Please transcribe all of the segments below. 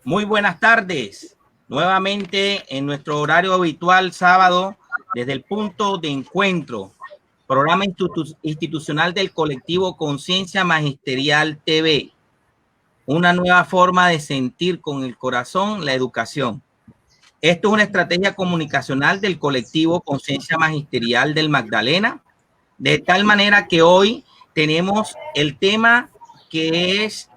Muy buenas tardes. Nuevamente en nuestro horario habitual sábado desde el punto de encuentro, programa institucional del colectivo Conciencia Magisterial TV. Una nueva forma de sentir con el corazón la educación. Esto es una estrategia comunicacional del colectivo Conciencia Magisterial del Magdalena, de tal manera que hoy tenemos el tema que es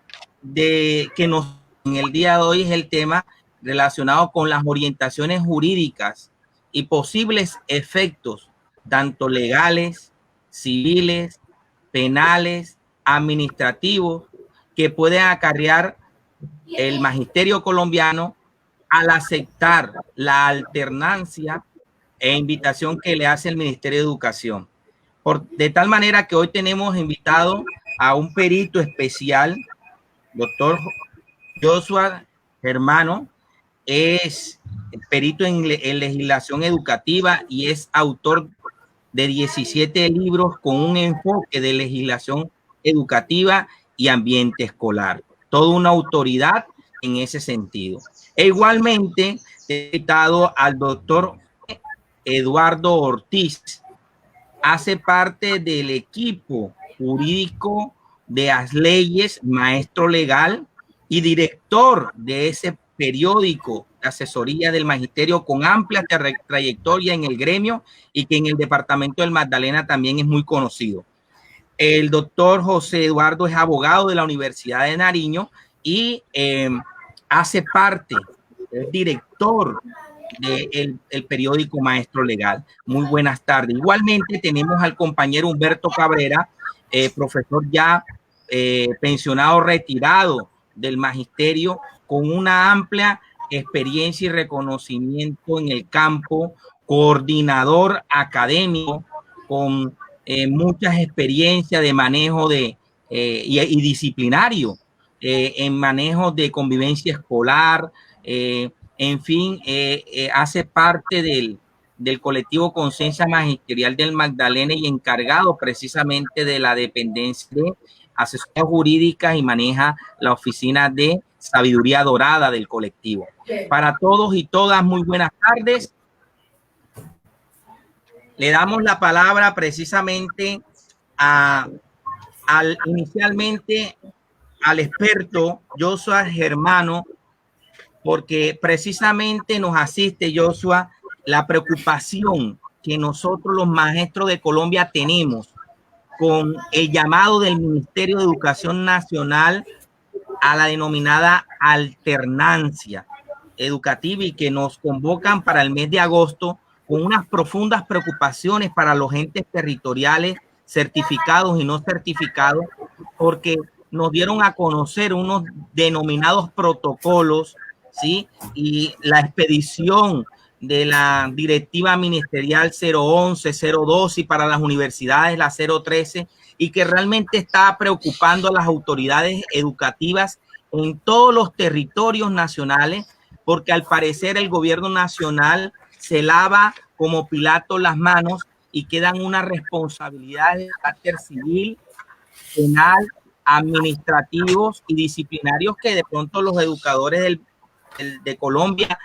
en el día de hoy es el tema relacionado con las orientaciones jurídicas y posibles efectos, tanto legales, civiles, penales, administrativos, que pueden acarrear el magisterio colombiano al aceptar la alternancia e invitación que le hace el Ministerio de Educación. De tal manera que hoy tenemos invitado a un perito especial, doctor Joshua Germano. Es perito en legislación educativa y es autor de 17 libros con un enfoque de legislación educativa y ambiente escolar. Toda una autoridad en ese sentido. E igualmente he invitado al doctor Eduardo Ortiz. Hace parte del equipo jurídico de las leyes, maestro legal y director de ese periódico de asesoría del magisterio con amplia trayectoria en el gremio y que en el departamento del Magdalena también es muy conocido. El doctor José Eduardo es abogado de la Universidad de Nariño y hace parte, es director del periódico Maestro Legal. Muy buenas tardes. Igualmente tenemos al compañero Humberto Cabrera, profesor ya pensionado, retirado del magisterio, con una amplia experiencia y reconocimiento en el campo, coordinador académico, con muchas experiencias de manejo y disciplinario, en manejo de convivencia escolar, en fin, hace parte del colectivo Conciencia Magisterial del Magdalena y encargado precisamente de la dependencia de asesoría jurídica y maneja la oficina de sabiduría dorada del colectivo. Para todos y todas, muy buenas tardes. Le damos la palabra precisamente inicialmente al experto Joshua Germano, porque precisamente nos asiste, Joshua, la preocupación que nosotros los maestros de Colombia tenemos con el llamado del Ministerio de Educación Nacional a la denominada alternancia educativa y que nos convocan para el mes de agosto con unas profundas preocupaciones para los entes territoriales certificados y no certificados, porque nos dieron a conocer unos denominados protocolos, ¿sí? Y la expedición de la directiva ministerial 011, 012 y para las universidades la 013, y que realmente está preocupando a las autoridades educativas en todos los territorios nacionales, porque al parecer el gobierno nacional se lava como Pilato las manos y quedan unas responsabilidades de carácter civil, penal, administrativos y disciplinarios que de pronto los educadores de Colombia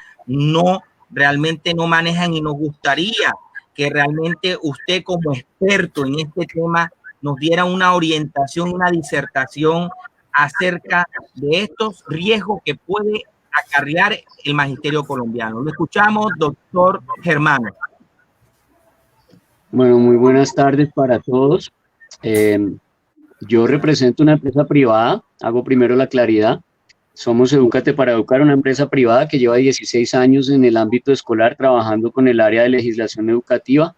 realmente no manejan, y nos gustaría que realmente usted como experto en este tema nos diera una orientación, una disertación acerca de estos riesgos que puede acarrear el magisterio colombiano. Lo escuchamos, doctor Germano. Bueno, muy buenas tardes para todos. Yo represento una empresa privada, hago primero la claridad. Somos Edúcate para Educar, una empresa privada que lleva 16 años en el ámbito escolar trabajando con el área de legislación educativa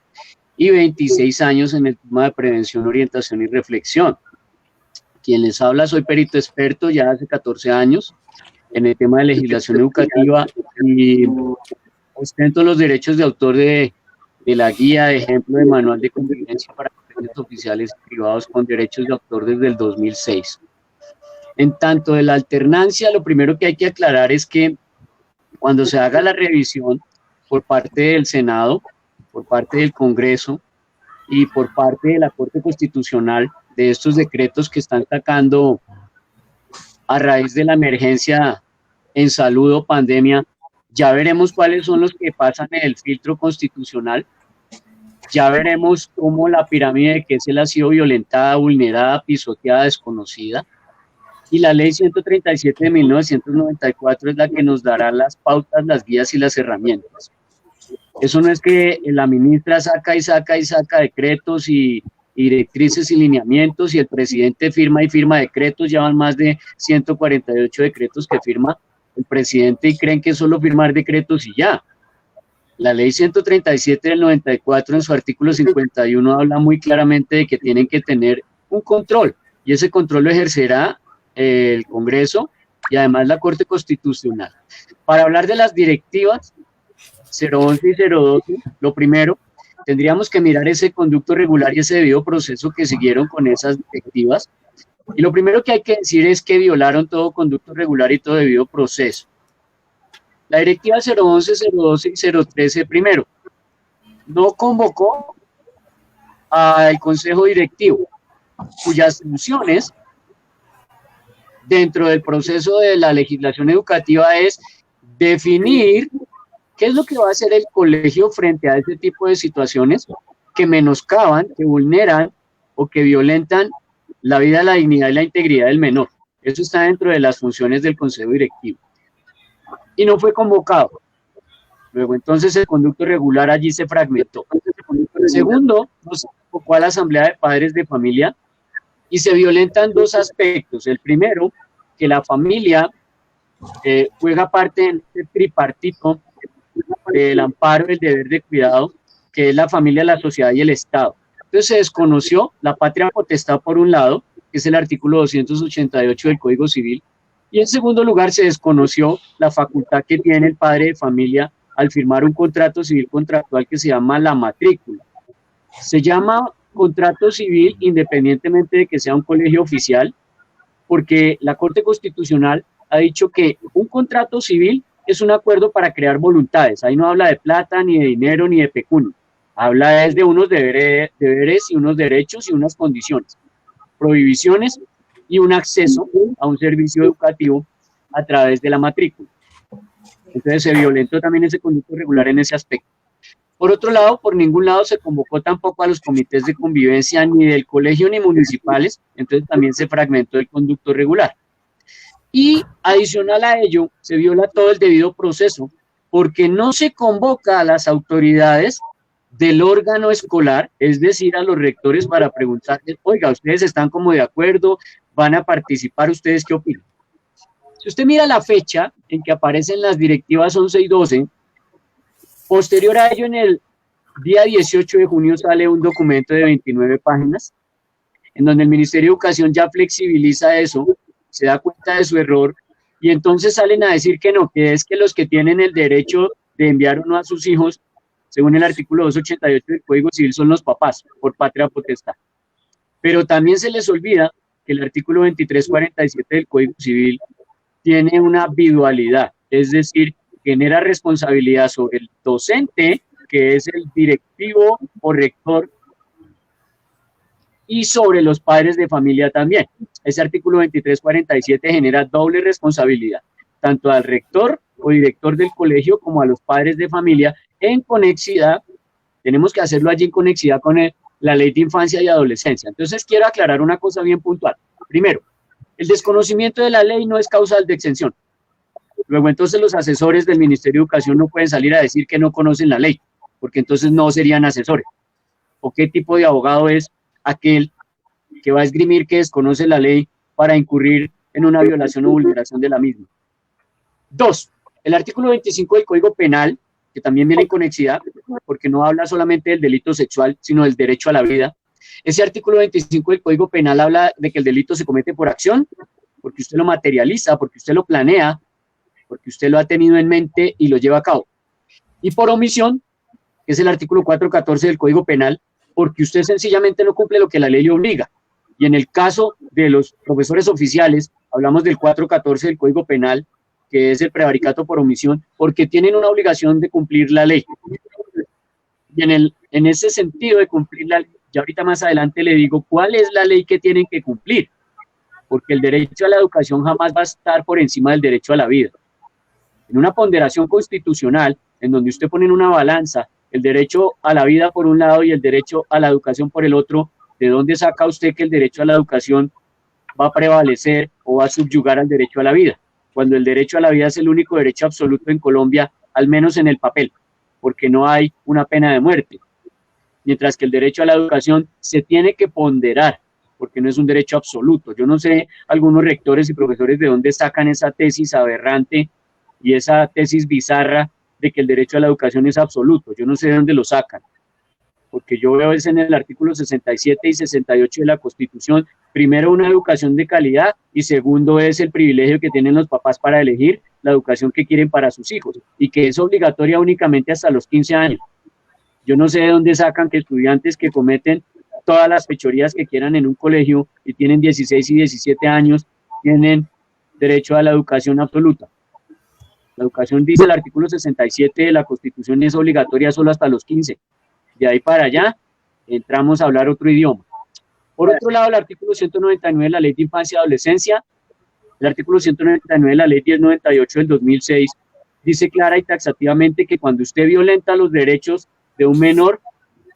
y 26 años en el tema de prevención, orientación y reflexión. Quien les habla, soy perito experto ya hace 14 años en el tema de legislación educativa y ostento los derechos de autor de la guía de ejemplo de manual de convivencia para colegios oficiales y privados con derechos de autor desde el 2006. En tanto de la alternancia, lo primero que hay que aclarar es que cuando se haga la revisión por parte del Senado, por parte del Congreso y por parte de la Corte Constitucional de estos decretos que están sacando a raíz de la emergencia en salud o pandemia, ya veremos cuáles son los que pasan en el filtro constitucional, ya veremos cómo la pirámide de Kessel ha sido violentada, vulnerada, pisoteada, desconocida, y la ley 137 de 1994 es la que nos dará las pautas, las guías y las herramientas. Eso no es que la ministra saca y saca y saca decretos y directrices y lineamientos y el presidente firma y firma decretos, ya van más de 148 decretos que firma el presidente y creen que es solo firmar decretos y ya. La ley 137 del 94 en su artículo 51 habla muy claramente de que tienen que tener un control y ese control lo ejercerá el Congreso y además la Corte Constitucional. Para hablar de las directivas 011 y 012, lo primero, tendríamos que mirar ese conducto regular y ese debido proceso que siguieron con esas directivas. Y lo primero que hay que decir es que violaron todo conducto regular y todo debido proceso. La directiva 011, 012 y 013, primero, no convocó al Consejo Directivo, cuyas funciones dentro del proceso de la legislación educativa es definir qué es lo que va a hacer el colegio frente a ese tipo de situaciones que menoscaban, que vulneran o que violentan la vida, la dignidad y la integridad del menor. Eso está dentro de las funciones del Consejo Directivo. Y no fue convocado. Luego, entonces, el conducto regular allí se fragmentó. Segundo, no se convocó a la Asamblea de Padres de Familia y se violentan dos aspectos. El primero, que la familia juega parte en este tripartito del amparo, el deber de cuidado, que es la familia, la sociedad y el Estado. Entonces se desconoció la patria potestad por un lado, que es el artículo 288 del Código Civil, y en segundo lugar se desconoció la facultad que tiene el padre de familia al firmar un contrato civil contractual que se llama la matrícula. Se llama contrato civil independientemente de que sea un colegio oficial, porque la Corte Constitucional ha dicho que un contrato civil es un acuerdo para crear voluntades. Ahí no habla de plata, ni de dinero, ni de pecunio. Habla es de unos deberes y unos derechos y unas condiciones, prohibiciones y un acceso a un servicio educativo a través de la matrícula. Entonces se violentó también ese conducto regular en ese aspecto. Por otro lado, por ningún lado se convocó tampoco a los comités de convivencia ni del colegio ni municipales, entonces también se fragmentó el conducto regular. Y adicional a ello, se viola todo el debido proceso, porque no se convoca a las autoridades del órgano escolar, es decir, a los rectores para preguntarles, oiga, ¿ustedes están como de acuerdo? ¿Van a participar? ¿Ustedes qué opinan? Si usted mira la fecha en que aparecen las directivas 11 y 12, posterior a ello, en el día 18 de junio sale un documento de 29 páginas, en donde el Ministerio de Educación ya flexibiliza eso, se da cuenta de su error, y entonces salen a decir que no, que es que los que tienen el derecho de enviar uno a sus hijos, según el artículo 288 del Código Civil, son los papás, por patria potestad. Pero también se les olvida que el artículo 2347 del Código Civil tiene una bidualidad, es decir, genera responsabilidad sobre el docente, que es el directivo o rector, y sobre los padres de familia también. Ese artículo 2347 genera doble responsabilidad, tanto al rector o director del colegio como a los padres de familia en conexidad. Tenemos que hacerlo allí en conexidad con la Ley de Infancia y Adolescencia. Entonces quiero aclarar una cosa bien puntual. Primero, el desconocimiento de la ley no es causal de exención. Luego entonces los asesores del Ministerio de Educación no pueden salir a decir que no conocen la ley, porque entonces no serían asesores. ¿O qué tipo de abogado es aquel que va a esgrimir que desconoce la ley para incurrir en una violación o vulneración de la misma? Dos, el artículo 25 del Código Penal, que también viene en conexidad, porque no habla solamente del delito sexual, sino del derecho a la vida. Ese artículo 25 del Código Penal habla de que el delito se comete por acción, porque usted lo materializa, porque usted lo planea, porque usted lo ha tenido en mente y lo lleva a cabo. Y por omisión, que es el artículo 414 del Código Penal, porque usted sencillamente no cumple lo que la ley le obliga. Y en el caso de los profesores oficiales, hablamos del 414 del Código Penal, que es el prevaricato por omisión, porque tienen una obligación de cumplir la ley. Y en ese sentido de cumplir la ley, ya ahorita más adelante le digo cuál es la ley que tienen que cumplir, porque el derecho a la educación jamás va a estar por encima del derecho a la vida. En una ponderación constitucional, en donde usted pone en una balanza el derecho a la vida por un lado y el derecho a la educación por el otro, ¿de dónde saca usted que el derecho a la educación va a prevalecer o va a subyugar al derecho a la vida? Cuando el derecho a la vida es el único derecho absoluto en Colombia, al menos en el papel, porque no hay una pena de muerte. Mientras que el derecho a la educación se tiene que ponderar, porque no es un derecho absoluto. Yo no sé algunos rectores y profesores de dónde sacan esa tesis aberrante y esa tesis bizarra de que el derecho a la educación es absoluto. Yo no sé de dónde lo sacan, porque yo veo es en el artículo 67 y 68 de la Constitución, primero una educación de calidad y segundo es el privilegio que tienen los papás para elegir la educación que quieren para sus hijos y que es obligatoria únicamente hasta los 15 años. Yo no sé de dónde sacan que estudiantes que cometen todas las fechorías que quieran en un colegio y tienen 16 y 17 años, tienen derecho a la educación absoluta. La educación, dice el artículo 67 de la Constitución, es obligatoria solo hasta los 15. De ahí para allá, entramos a hablar otro idioma. Por otro lado, el artículo 199 de la Ley de Infancia y Adolescencia, el artículo 199 de la Ley 1098 del 2006, dice clara y taxativamente que cuando usted violenta los derechos de un menor,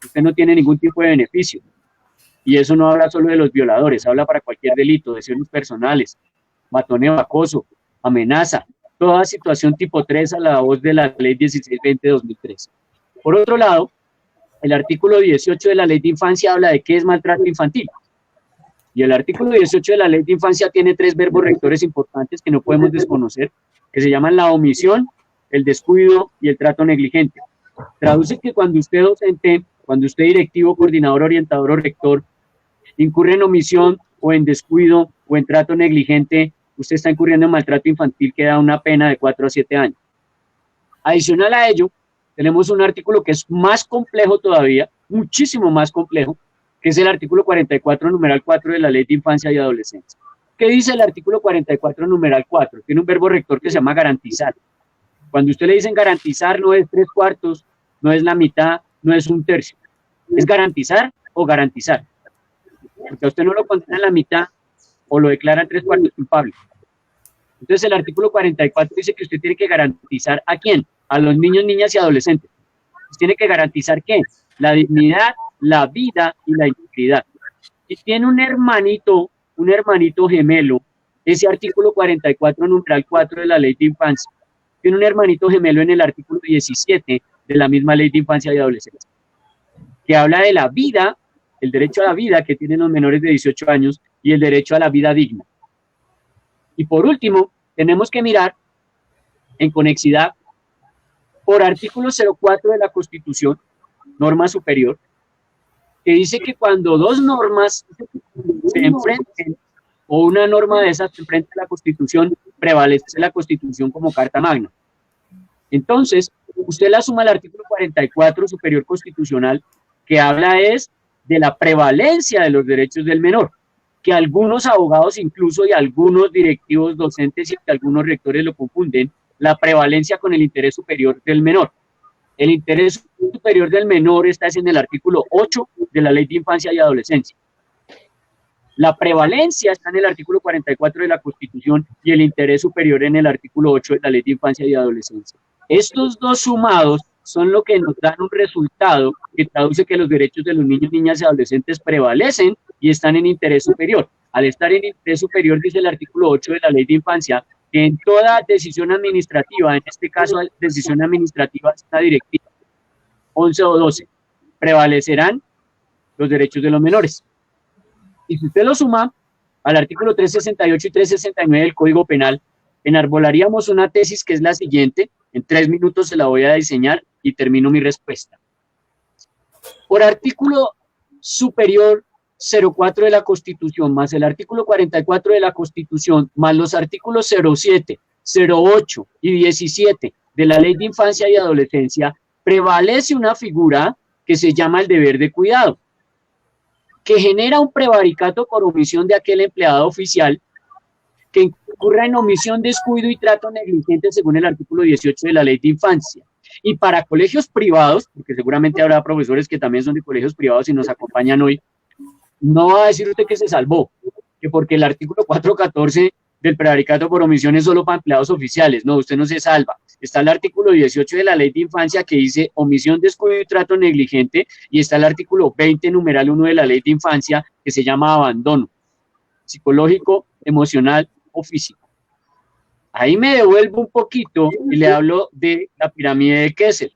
usted no tiene ningún tipo de beneficio. Y eso no habla solo de los violadores, habla para cualquier delito, lesiones personales, matoneo, acoso, amenaza, toda situación tipo 3 a la voz de la Ley 1620 de 2003. Por otro lado, el artículo 18 de la Ley de Infancia habla de qué es maltrato infantil. Y el artículo 18 de la Ley de Infancia tiene 3 verbos rectores importantes que no podemos desconocer, que se llaman la omisión, el descuido y el trato negligente. Traduce que cuando usted docente, cuando usted directivo, coordinador, orientador o rector, incurre en omisión o en descuido o en trato negligente, usted está incurriendo en maltrato infantil que da una pena de 4 a 7 años. Adicional a ello, tenemos un artículo que es más complejo todavía, muchísimo más complejo, que es el artículo 44, numeral 4 de la Ley de Infancia y Adolescencia. ¿Qué dice el artículo 44, numeral 4? Tiene un verbo rector que se llama garantizar. Cuando usted le dicen garantizar, no es 3/4, no es la mitad, no es 1/3. ¿Es garantizar o garantizar? Porque a usted no lo condena en la mitad o lo declaran 3/4 culpable. Entonces el artículo 44 dice que usted tiene que garantizar ¿a quién? A los niños, niñas y adolescentes. Usted tiene que garantizar ¿qué? La dignidad, la vida y la integridad. Y tiene un hermanito gemelo, ese artículo 44, numeral 4 de la Ley de Infancia. Tiene un hermanito gemelo en el artículo 17 de la misma Ley de Infancia y Adolescencia, que habla de la vida, el derecho a la vida que tienen los menores de 18 años y el derecho a la vida digna. Y por último, tenemos que mirar en conexidad por artículo 04 de la Constitución, norma superior, que dice que cuando dos normas se enfrenten o una norma de esas se enfrenta a la Constitución, prevalece la Constitución como Carta Magna. Entonces, usted la suma al artículo 44 superior constitucional, que habla es de la prevalencia de los derechos del menor, que algunos abogados incluso y algunos directivos docentes y algunos rectores lo confunden, la prevalencia con el interés superior del menor. El interés superior del menor está en el artículo 8 de la Ley de Infancia y Adolescencia. La prevalencia está en el artículo 44 de la Constitución y el interés superior en el artículo 8 de la Ley de Infancia y Adolescencia. Estos dos sumados son lo que nos dan un resultado que traduce que los derechos de los niños, niñas y adolescentes prevalecen y están en interés superior. Al estar en interés superior, dice el artículo 8 de la Ley de Infancia, que en toda decisión administrativa, en este caso decisión administrativa es una directiva 11 o 12, prevalecerán los derechos de los menores. Y si usted lo suma al artículo 368 y 369 del Código Penal, enarbolaríamos una tesis que es la siguiente. En 3 minutos se la voy a diseñar y termino mi respuesta. Por artículo superior 04 de la Constitución, más el artículo 44 de la Constitución, más los artículos 07, 08 y 17 de la Ley de Infancia y Adolescencia, prevalece una figura que se llama el deber de cuidado, que genera un prevaricato por omisión de aquel empleado oficial que incurra en omisión, descuido y trato negligente según el artículo 18 de la Ley de Infancia. Y para colegios privados, porque seguramente habrá profesores que también son de colegios privados y nos acompañan hoy, no va a decir usted que se salvó, que porque el artículo 414 del prevaricato por omisión es solo para empleados oficiales. No, usted no se salva. Está el artículo 18 de la Ley de Infancia que dice omisión, descuido y trato negligente, y está el artículo 20, numeral 1 de la Ley de Infancia, que se llama abandono psicológico, emocional o físico. Ahí me devuelvo un poquito y le hablo de la pirámide de Kessel.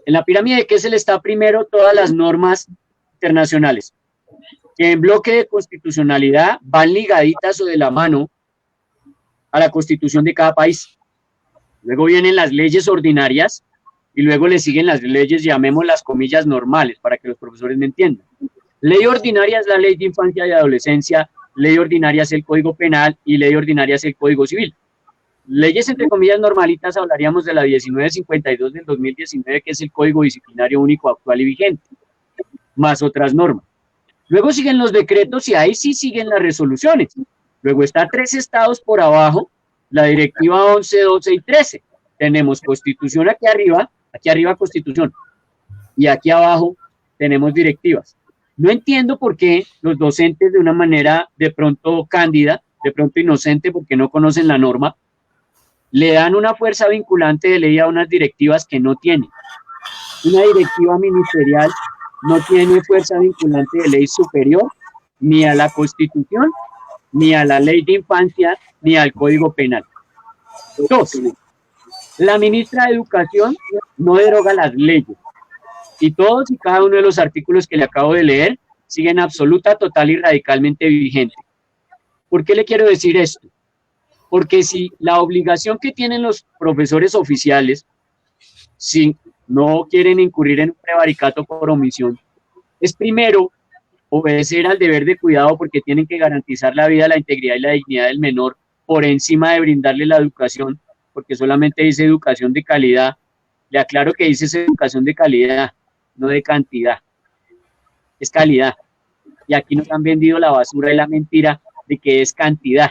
En la pirámide de Kessel está primero todas las normas internacionales, que en bloque de constitucionalidad van ligaditas o de la mano a la constitución de cada país. Luego vienen las leyes ordinarias y luego le siguen las leyes, llamémoslas comillas, normales, para que los profesores me entiendan. Ley ordinaria es la Ley de Infancia y Adolescencia, ley ordinaria es el Código Penal y ley ordinaria es el Código Civil. Leyes, entre comillas, normalitas, hablaríamos de la 1952 del 2019, que es el Código Disciplinario Único actual y vigente, más otras normas. Luego siguen los decretos y ahí sí siguen las resoluciones. Luego está 3 estados por abajo, la directiva 11, 12 y 13. Tenemos Constitución aquí arriba Constitución, y aquí abajo tenemos directivas. No entiendo por qué los docentes, de una manera de pronto cándida, de pronto inocente, porque no conocen la norma, le dan una fuerza vinculante de ley a unas directivas que no tienen. Una directiva ministerial no tiene fuerza vinculante de ley superior ni a la Constitución, ni a la Ley de Infancia, ni al Código Penal. 2. La ministra de Educación no deroga las leyes. Y todos y cada uno de los artículos que le acabo de leer siguen absoluta, total y radicalmente vigentes. ¿Por qué le quiero decir esto? Porque si la obligación que tienen los profesores oficiales, si no quieren incurrir en un prevaricato por omisión, es primero obedecer al deber de cuidado, porque tienen que garantizar la vida, la integridad y la dignidad del menor por encima de brindarle la educación, porque solamente dice educación de calidad. Le aclaro que dice educación de calidad, no de cantidad, es calidad. Y aquí nos han vendido la basura y la mentira de que es cantidad.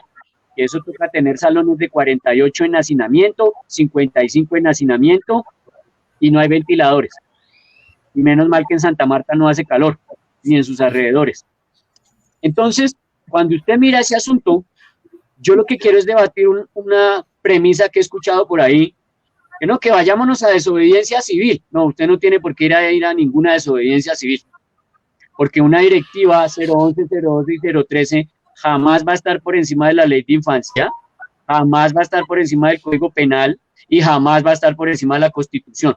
Que eso toca tener salones de 48 en hacinamiento, 55 en hacinamiento, y no hay ventiladores. Y menos mal que en Santa Marta no hace calor, ni en sus alrededores. Entonces, cuando usted mira ese asunto, yo lo que quiero es debatir una premisa que he escuchado por ahí, que no, que vayámonos a desobediencia civil. No, usted no tiene por qué ir a ninguna desobediencia civil, porque una directiva 011, 012 y 013 jamás va a estar por encima de la Ley de Infancia, jamás va a estar por encima del Código Penal y jamás va a estar por encima de la Constitución.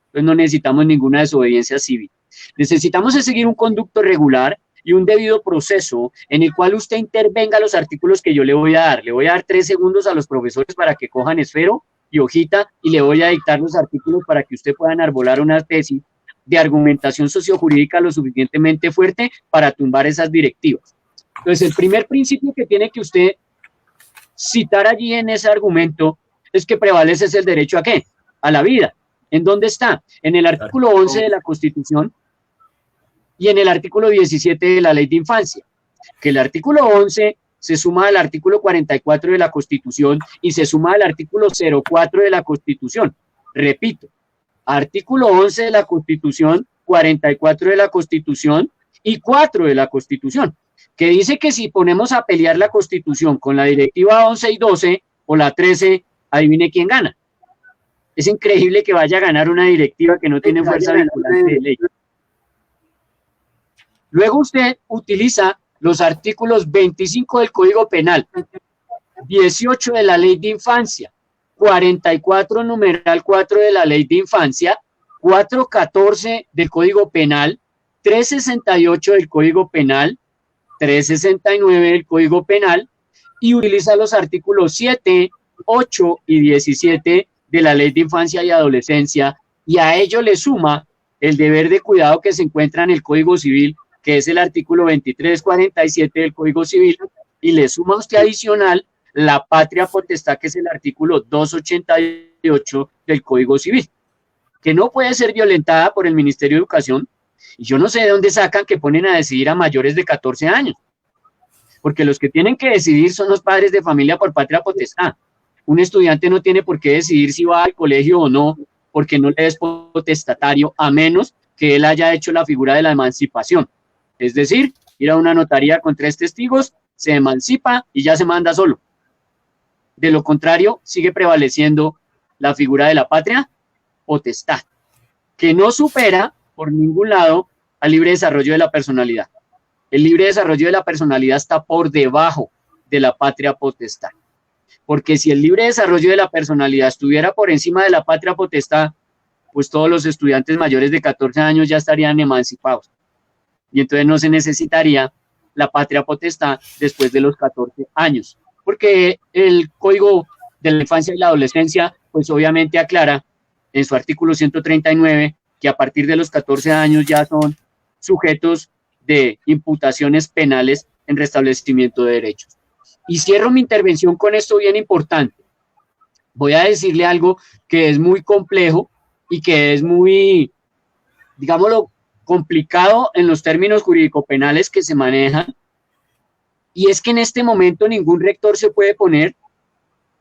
Entonces no necesitamos ninguna desobediencia civil. Necesitamos seguir un conducto regular y un debido proceso en el cual usted intervenga los artículos que yo le voy a dar. Le voy a dar 3 segundos a los profesores para que cojan esfero y hojita, y le voy a dictar los artículos para que usted pueda enarbolar una tesis de argumentación sociojurídica lo suficientemente fuerte para tumbar esas directivas. Entonces, el primer principio que tiene que usted citar allí en ese argumento es que prevalece es el derecho ¿a qué? A la vida. ¿En dónde está? En el artículo 11 de la Constitución y en el artículo 17 de la Ley de Infancia. Que el artículo 11 se suma al artículo 44 de la Constitución y se suma al artículo 04 de la Constitución. Repito, artículo 11 de la Constitución, 44 de la Constitución y 4 de la Constitución, que dice que si ponemos a pelear la Constitución con la directiva 11 y 12 o la 13, adivine quién gana. Es increíble que vaya a ganar una directiva que no tiene fuerza vinculante de ley. Luego usted utiliza los artículos 25 del Código Penal, 18 de la Ley de Infancia, 44 numeral 4 de la Ley de Infancia, 414 del Código Penal, 368 del Código Penal, 369 del Código Penal, y utiliza los artículos 7, 8 y 17 de la Ley de Infancia y Adolescencia, y a ello le suma el deber de cuidado que se encuentra en el Código Civil, que es el artículo 2347 del Código Civil, y le suma usted adicional la patria potestad, que es el artículo 288 del Código Civil, que no puede ser violentada por el Ministerio de Educación, y yo no sé de dónde sacan que ponen a decidir a mayores de 14 años, porque los que tienen que decidir son los padres de familia por patria potestad. Un estudiante no tiene por qué decidir si va al colegio o no, porque no le es potestatario, a menos que él haya hecho la figura de la emancipación. Es decir, ir a una notaría con 3 testigos se emancipa y ya se manda solo. De lo contrario, sigue prevaleciendo la figura de la patria potestad, que no supera por ningún lado al libre desarrollo de la personalidad. El libre desarrollo de la personalidad está por debajo de la patria potestad. Porque si el libre desarrollo de la personalidad estuviera por encima de la patria potestad, pues todos los estudiantes mayores de 14 años ya estarían emancipados. Y entonces no se necesitaría la patria potestad después de los 14 años. Porque el Código de la Infancia y la Adolescencia, pues obviamente aclara en su artículo 139 que a partir de los 14 años ya son sujetos de imputaciones penales en restablecimiento de derechos. Y cierro mi intervención con esto bien importante. Voy a decirle algo que es muy complejo y que es muy, digámoslo, complicado en los términos jurídico-penales que se manejan, y es que en este momento ningún rector se puede poner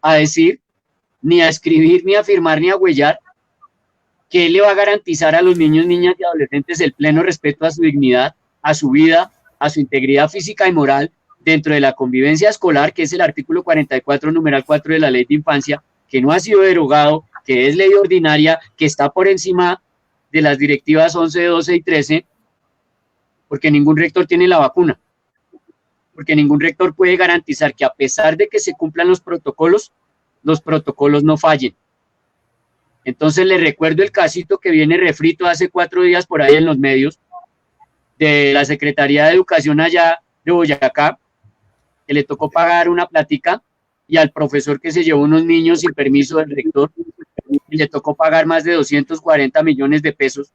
a decir, ni a escribir, ni a firmar, ni a huellar, que él le va a garantizar a los niños, niñas y adolescentes el pleno respeto a su dignidad, a su vida, a su integridad física y moral dentro de la convivencia escolar, que es el artículo 44, numeral 4 de la Ley de Infancia, que no ha sido derogado, que es ley ordinaria, que está por encima de las directivas 11, 12 y 13, porque ningún rector tiene la vacuna, porque ningún rector puede garantizar que a pesar de que se cumplan los protocolos no fallen. Entonces le recuerdo el casito que viene refrito hace 4 días por ahí en los medios, de la Secretaría de Educación allá de Boyacá, que le tocó pagar una plática, y al profesor que se llevó unos niños sin permiso del rector, y le tocó pagar más de 240 millones de pesos.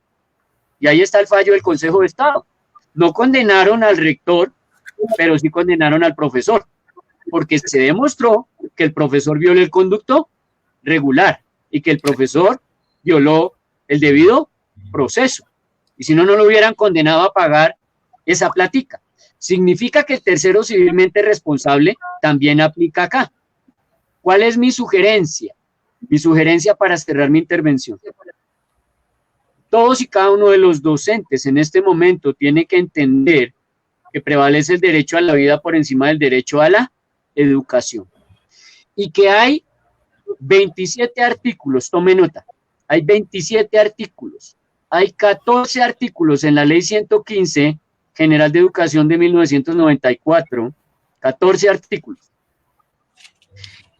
Y ahí está el fallo del Consejo de Estado. No condenaron al rector, pero sí condenaron al profesor, porque se demostró que el profesor violó el conducto regular y que el profesor violó el debido proceso. Y si no, no lo hubieran condenado a pagar esa plática. Significa que el tercero civilmente responsable también aplica acá. ¿Cuál es mi sugerencia? Mi sugerencia para cerrar mi intervención. Todos y cada uno de los docentes en este momento tiene que entender que prevalece el derecho a la vida por encima del derecho a la educación. Y que hay 27 artículos, tome nota, hay 27 artículos, hay 14 artículos en la Ley 115 General de Educación de 1994, 14 artículos.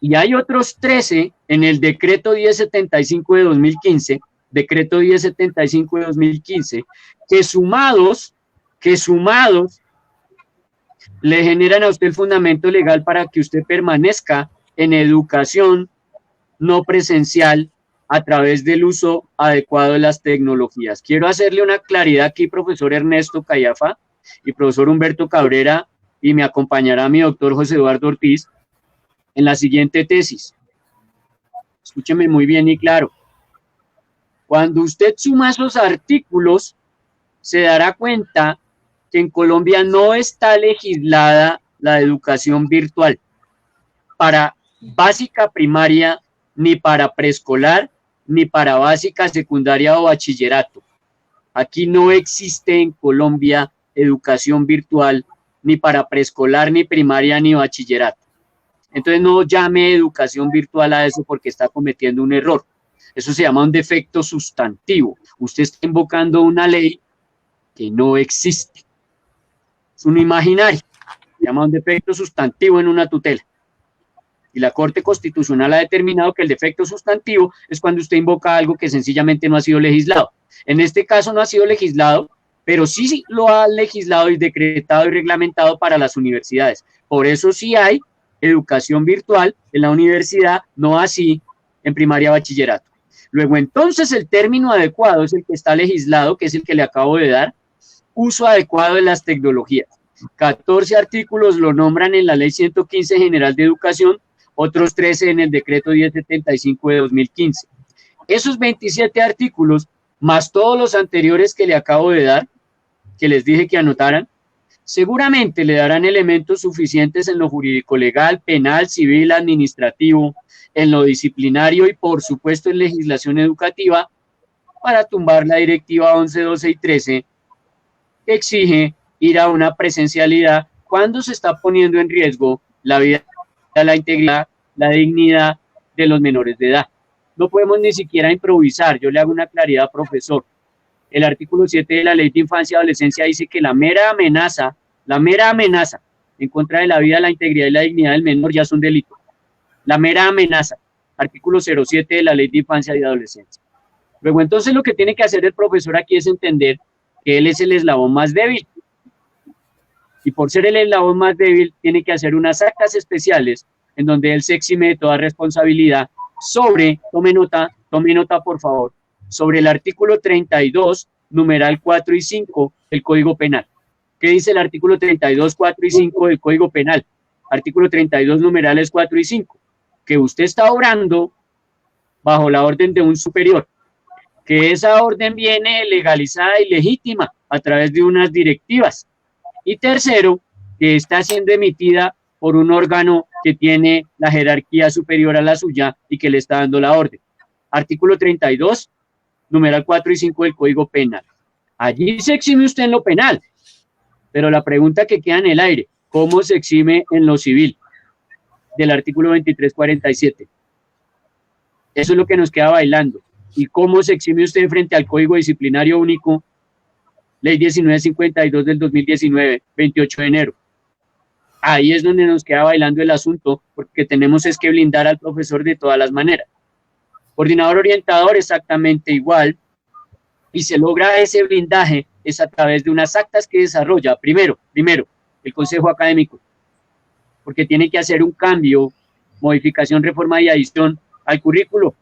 Y hay otros 13 en el Decreto 1075 de 2015, Decreto 1075 de 2015, que sumados le generan a usted el fundamento legal para que usted permanezca en educación no presencial a través del uso adecuado de las tecnologías. Quiero hacerle una claridad aquí, profesor Ernesto Callafa y profesor Humberto Cabrera, y me acompañará mi doctor José Eduardo Ortiz, en la siguiente tesis. Escúcheme muy bien y claro. Cuando usted suma esos artículos, se dará cuenta que en Colombia no está legislada la educación virtual para básica primaria, ni para preescolar, ni para básica secundaria o bachillerato. Aquí no existe en Colombia educación virtual ni para preescolar, ni primaria, ni bachillerato. Entonces no llame educación virtual a eso porque está cometiendo un error. Eso se llama un defecto sustantivo. Usted está invocando una ley que no existe. Es un imaginario. Se llama un defecto sustantivo en una tutela. Y la Corte Constitucional ha determinado que el defecto sustantivo es cuando usted invoca algo que sencillamente no ha sido legislado. En este caso no ha sido legislado, pero sí lo ha legislado y decretado y reglamentado para las universidades. Por eso sí hay educación virtual en la universidad, no así en primaria bachillerato. Luego entonces el término adecuado es el que está legislado, que es el que le acabo de dar, uso adecuado de las tecnologías. 14 artículos lo nombran en la Ley 115 General de Educación, otros 13 en el Decreto 1075 de 2015. Esos 27 artículos, más todos los anteriores que le acabo de dar, que les dije que anotaran, seguramente le darán elementos suficientes en lo jurídico legal, penal, civil, administrativo, en lo disciplinario y por supuesto en legislación educativa para tumbar la directiva 11, 12 y 13 que exige ir a una presencialidad cuando se está poniendo en riesgo la vida, la integridad, la dignidad de los menores de edad. No podemos ni siquiera improvisar. Yo le hago una claridad, profesor. El artículo 7 de la Ley de Infancia y Adolescencia dice que la mera amenaza en contra de la vida, la integridad y la dignidad del menor ya es un delito. La mera amenaza. Artículo 07 de la Ley de Infancia y Adolescencia. Luego, entonces, lo que tiene que hacer el profesor aquí es entender que él es el eslabón más débil. Y por ser el eslabón más débil, tiene que hacer unas actas especiales en donde él se exime de toda responsabilidad sobre, tome nota por favor, sobre el artículo 32, numeral 4 y 5 del Código Penal. ¿Qué dice el artículo 32, 4 y 5 del Código Penal? Artículo 32, numerales 4 y 5. Que usted está obrando bajo la orden de un superior, que esa orden viene legalizada y legítima a través de unas directivas. Y tercero, que está siendo emitida por un órgano que tiene la jerarquía superior a la suya y que le está dando la orden. Artículo 32, numeral 4 y 5 del Código Penal. Allí se exime usted en lo penal, pero la pregunta que queda en el aire, ¿cómo se exime en lo civil? Del artículo 2347. Eso es lo que nos queda bailando. ¿Y cómo se exime usted frente al Código Disciplinario Único, Ley 1952 del 2019, 28 de enero? Ahí es donde nos queda bailando el asunto, porque tenemos es que blindar al profesor de todas las maneras. Coordinador orientador, exactamente igual, y se logra ese blindaje es a través de unas actas que desarrolla, primero, el Consejo Académico, porque tiene que hacer un cambio, modificación, reforma y adición al currículo,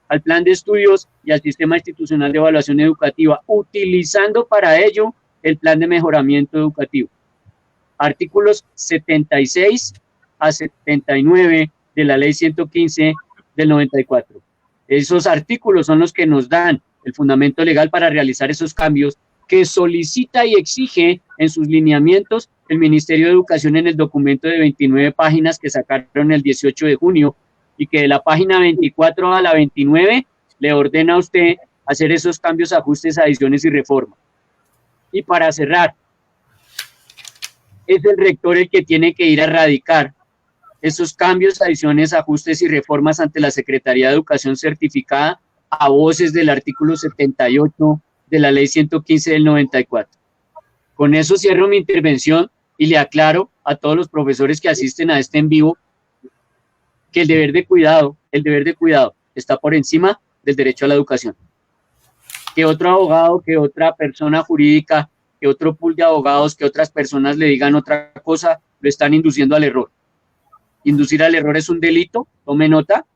al plan de estudios y al sistema institucional de evaluación educativa, utilizando para ello el plan de mejoramiento educativo. Artículos 76 a 79 de la Ley 115 del 94. Esos artículos son los que nos dan el fundamento legal para realizar esos cambios que solicita y exige en sus lineamientos el Ministerio de Educación en el documento de 29 páginas que sacaron el 18 de junio y que de la página 24 a la 29 le ordena a usted hacer esos cambios, ajustes, adiciones y reformas. Y para cerrar, es el rector el que tiene que ir a radicar esos cambios, adiciones, ajustes y reformas ante la Secretaría de Educación certificada a voces del artículo 78 de la Ley 115 del 94. Con eso cierro mi intervención y le aclaro a todos los profesores que asisten a este en vivo que el deber de cuidado está por encima del derecho a la educación. Que otro abogado, que otra persona jurídica, que otro pool de abogados, que otras personas le digan otra cosa, lo están induciendo al error. Inducir al error es un delito, tome nota.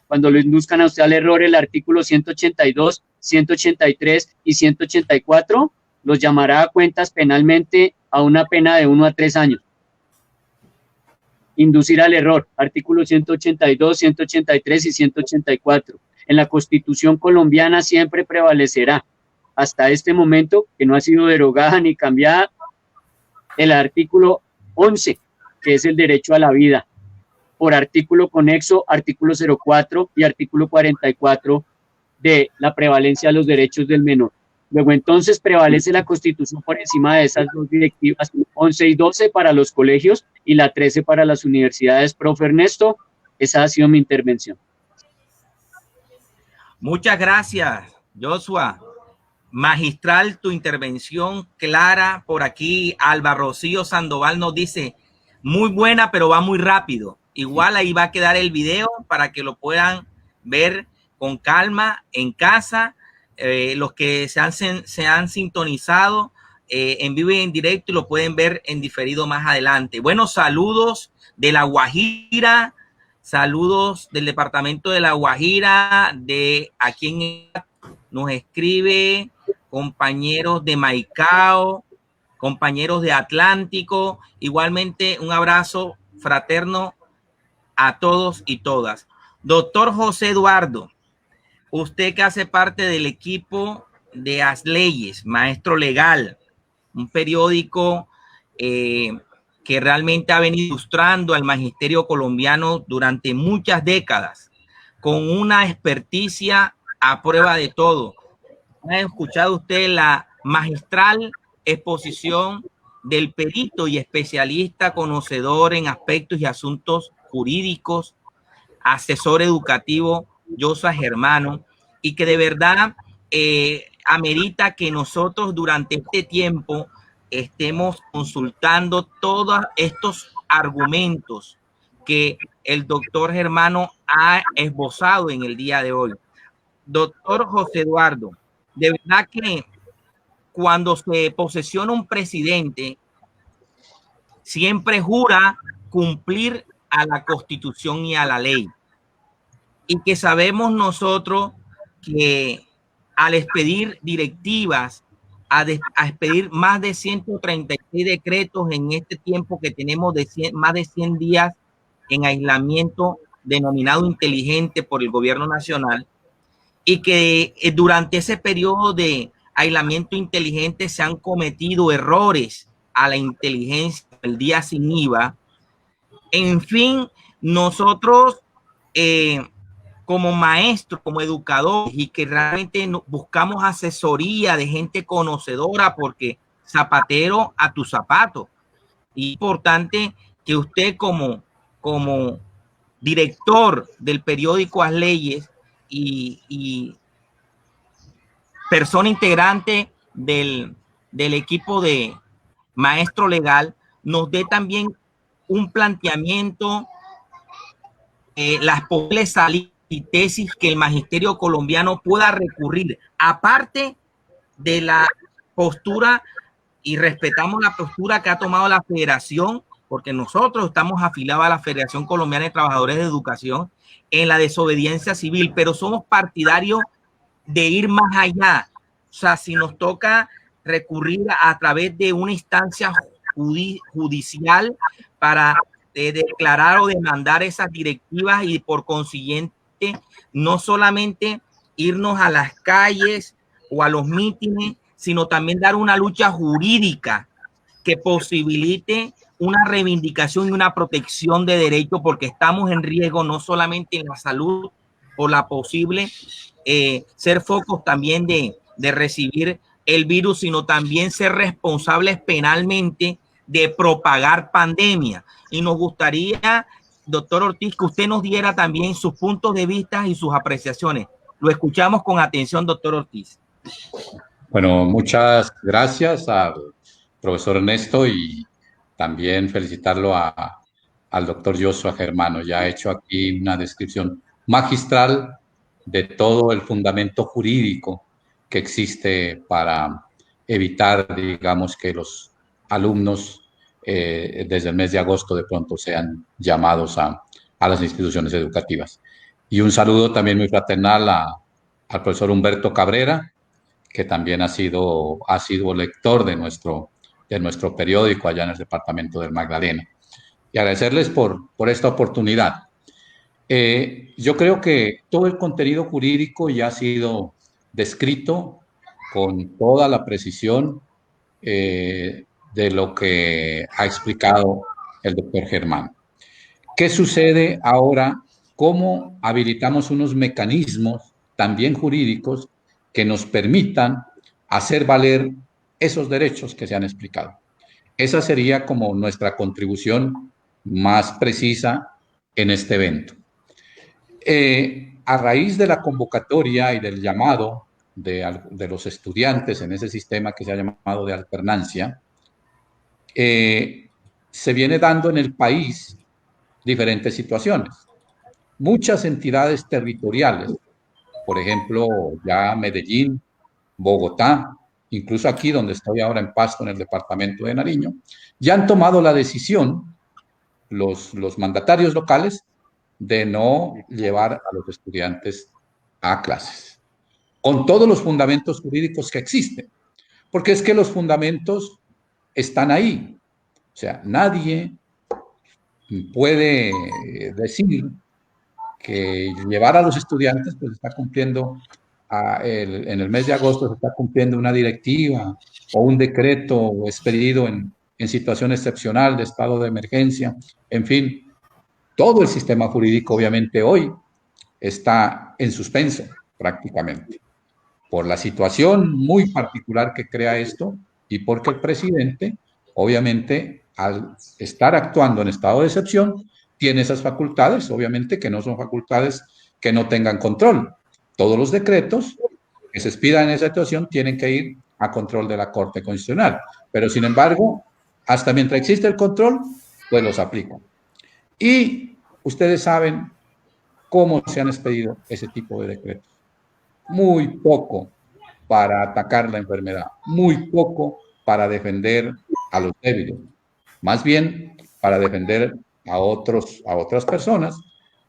Cuando lo induzcan a usted al error, el artículo 182, 183 y 184 los llamará a cuentas penalmente a una pena de 1 a 3 años. Inducir al error, artículo 182, 183 y 184. En la Constitución colombiana siempre prevalecerá, hasta este momento, que no ha sido derogada ni cambiada, el artículo 11, que es el derecho a la vida, por artículo conexo, artículo 04 y artículo 44 de la prevalencia de los derechos del menor. Luego, entonces, prevalece la Constitución por encima de esas dos directivas, 11 y 12 para los colegios y la 13 para las universidades. Profe Ernesto, esa ha sido mi intervención. Muchas gracias, Joshua. Magistral tu intervención, clara. Por aquí, Alba Rocío Sandoval nos dice, muy buena, pero va muy rápido. Igual ahí va a quedar el video para que lo puedan ver con calma en casa. Los que se han sintonizado en vivo y en directo y lo pueden ver en diferido más adelante. Bueno, saludos de La Guajira, saludos del departamento de La Guajira, de aquí nos escribe compañeros de Maicao, compañeros de Atlántico, igualmente un abrazo fraterno a todos y todas. Doctor José Eduardo, usted que hace parte del equipo de Asleyes, maestro legal, un periódico que realmente ha venido ilustrando al magisterio colombiano durante muchas décadas, con una experticia a prueba de todo. ¿Ha escuchado usted la magistral exposición del perito y especialista conocedor en aspectos y asuntos jurídicos, asesor educativo Joshua Germano, y que de verdad amerita que nosotros durante este tiempo estemos consultando todos estos argumentos que el doctor Germano ha esbozado en el día de hoy. Doctor José Eduardo, de verdad que cuando se posesiona un presidente, siempre jura cumplir a la Constitución y a la ley. Y que sabemos nosotros que al expedir directivas, a expedir más de 136 decretos en este tiempo que tenemos de más de 100 días en aislamiento denominado inteligente por el gobierno nacional, y que durante ese periodo de aislamiento inteligente se han cometido errores a la inteligencia el día sin IVA. En fin, nosotros como maestros, como educadores, y que realmente buscamos asesoría de gente conocedora, porque zapatero a tu zapato. Y importante que usted como director del periódico As Leyes y persona integrante del equipo de maestro legal, nos dé también un planteamiento, las posibles salidas y tesis que el magisterio colombiano pueda recurrir, aparte de la postura, y respetamos la postura que ha tomado la federación, porque nosotros estamos afiliados a la Federación Colombiana de Trabajadores de Educación en la desobediencia civil, pero somos partidarios de ir más allá. O sea, si nos toca recurrir a través de una instancia judicial para declarar o demandar esas directivas, y por consiguiente no solamente irnos a las calles o a los mítines, sino también dar una lucha jurídica que posibilite una reivindicación y una protección de derechos, porque estamos en riesgo no solamente en la salud o la posible ser focos también de recibir el virus, sino también ser responsables penalmente de propagar pandemia. Y nos gustaría, doctor Ortiz, que usted nos diera también sus puntos de vista y sus apreciaciones. Lo escuchamos con atención, doctor Ortiz. Bueno, muchas gracias al profesor Ernesto, y también felicitarlo al doctor Joshua Germano. Ya ha hecho aquí una descripción magistral de todo el fundamento jurídico que existe para evitar, digamos, que los alumnos desde el mes de agosto de pronto sean llamados a las instituciones educativas. Y un saludo también muy fraternal al profesor Humberto Cabrera, que también ha sido lector de nuestro periódico allá en el departamento del Magdalena. Y agradecerles por esta oportunidad. Yo creo que todo el contenido jurídico ya ha sido descrito con toda la precisión de lo que ha explicado el doctor Germán. ¿Qué sucede ahora? ¿Cómo habilitamos unos mecanismos también jurídicos que nos permitan hacer valer esos derechos que se han explicado? Esa sería como nuestra contribución más precisa en este evento. A raíz de la convocatoria y del llamado de los estudiantes en ese sistema que se ha llamado de alternancia, se viene dando en el país diferentes situaciones. Muchas entidades territoriales, por ejemplo, ya Medellín, Bogotá, incluso aquí donde estoy ahora en Pasto, en el departamento de Nariño, ya han tomado la decisión, los mandatarios locales, de no llevar a los estudiantes a clases, con todos los fundamentos jurídicos que existen, porque es que los fundamentos están ahí. O sea, nadie puede decir que llevar a los estudiantes, pues está cumpliendo, en el mes de agosto se está cumpliendo una directiva o un decreto expedido en situación excepcional de estado de emergencia. En fin, todo el sistema jurídico obviamente hoy está en suspenso prácticamente por la situación muy particular que crea esto, y porque el presidente obviamente, al estar actuando en estado de excepción, tiene esas facultades, obviamente, que no son facultades que no tengan control. Todos los decretos que se expidan en esa situación tienen que ir a control de la Corte Constitucional. Pero, sin embargo, hasta mientras existe el control, pues los aplican. Y ustedes saben cómo se han expedido ese tipo de decretos. Muy poco para atacar la enfermedad, muy poco para defender a los débiles, más bien para defender a otras personas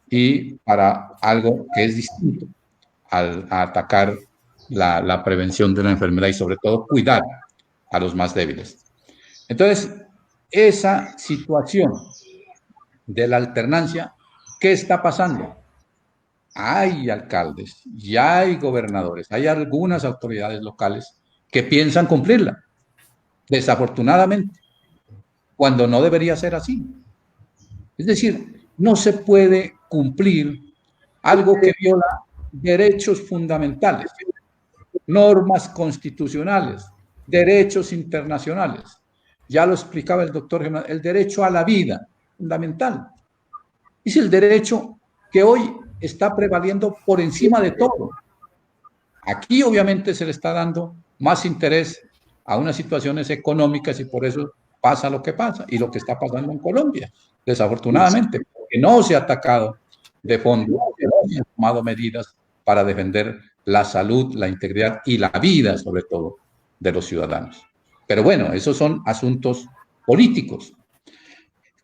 y para algo que es distinto a atacar la prevención de la enfermedad y sobre todo cuidar a los más débiles. Entonces, esa situación de la alternancia, ¿qué está pasando? Hay alcaldes, ya hay gobernadores, hay algunas autoridades locales que piensan cumplirla, desafortunadamente, cuando no debería ser así. Es decir, no se puede cumplir algo que viola derechos fundamentales, normas constitucionales, derechos internacionales. Ya lo explicaba el doctor Germán, el derecho a la vida, fundamental. Es el derecho que hoy está prevaliendo por encima de todo. Aquí obviamente se le está dando más interés a unas situaciones económicas y por eso pasa lo que pasa y lo que está pasando en Colombia, desafortunadamente, porque no se ha atacado de fondo, no se han tomado medidas para defender la salud, la integridad y la vida, sobre todo, de los ciudadanos. Pero bueno, esos son asuntos políticos.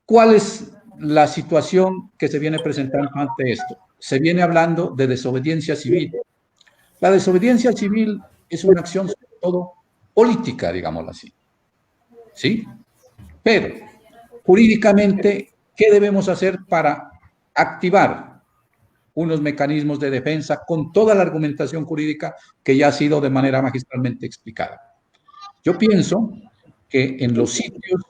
¿Cuál es la situación que se viene presentando ante esto? Se viene hablando de desobediencia civil. La desobediencia civil es una acción sobre todo política, digámoslo así. ¿Sí? Pero, jurídicamente, ¿qué debemos hacer para activar unos mecanismos de defensa con toda la argumentación jurídica que ya ha sido de manera magistralmente explicada? Yo pienso que en los sitios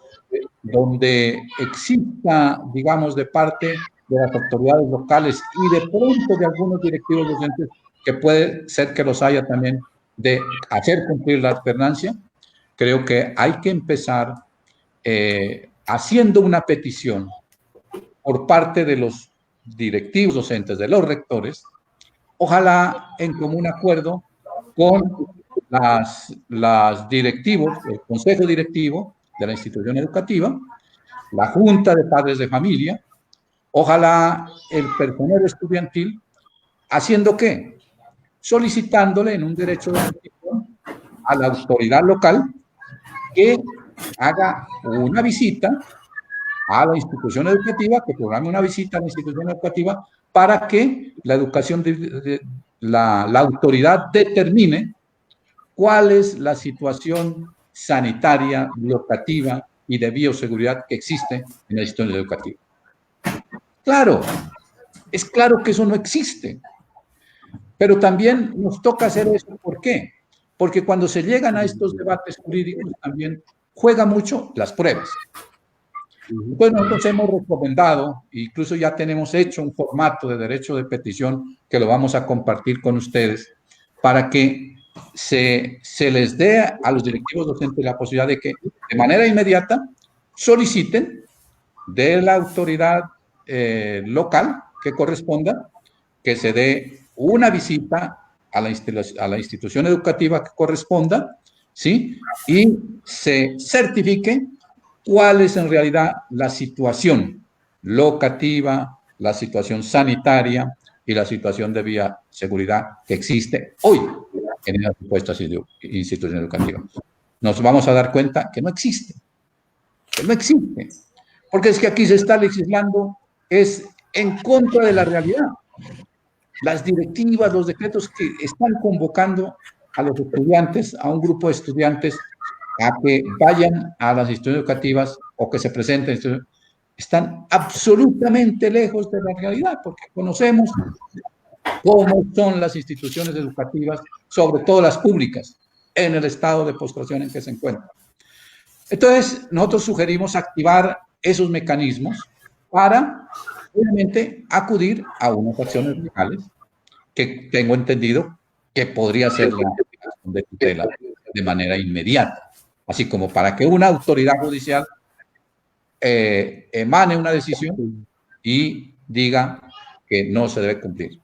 donde exista, digamos, de parte de las autoridades locales y de pronto de algunos directivos docentes, que puede ser que los haya también, de hacer cumplir la alternancia, creo que hay que empezar haciendo una petición por parte de los directivos docentes, de los rectores, ojalá en común acuerdo con las directivos, el consejo directivo de la institución educativa, la junta de padres de familia, ojalá el personal estudiantil, ¿haciendo qué? Solicitándole en un derecho de petición a la autoridad local que haga una visita a la institución educativa, que programe una visita a la institución educativa para que la educación, la autoridad determine cuál es la situación sanitaria, locativa y de bioseguridad que existe en la institución educativa. Claro, es claro que eso no existe, pero también nos toca hacer eso. ¿Por qué? Porque cuando se llegan a estos debates jurídicos también juega mucho las pruebas. Pues nosotros hemos recomendado, incluso ya tenemos hecho un formato de derecho de petición que lo vamos a compartir con ustedes para que se les dé a los directivos docentes la posibilidad de que de manera inmediata soliciten de la autoridad local que corresponda que se dé una visita a la institución educativa que corresponda, ¿sí? Y se certifique cuál es en realidad la situación locativa, la situación sanitaria y la situación de bioseguridad que existe hoy en las supuestas instituciones educativas. Nos vamos a dar cuenta que no existe, porque es que aquí se está legislando es en contra de la realidad. Las directivas, los decretos que están convocando a los estudiantes, a un grupo de estudiantes, a que vayan a las instituciones educativas o que se presenten, están absolutamente lejos de la realidad, porque conocemos cómo son las instituciones educativas, sobre todo las públicas, en el estado de postración en que se encuentran. Entonces, nosotros sugerimos activar esos mecanismos para, obviamente, acudir a unas acciones legales que tengo entendido que podría ser la acción de tutela de manera inmediata. así como para que una autoridad judicial emane una decisión y diga que no se debe cumplir.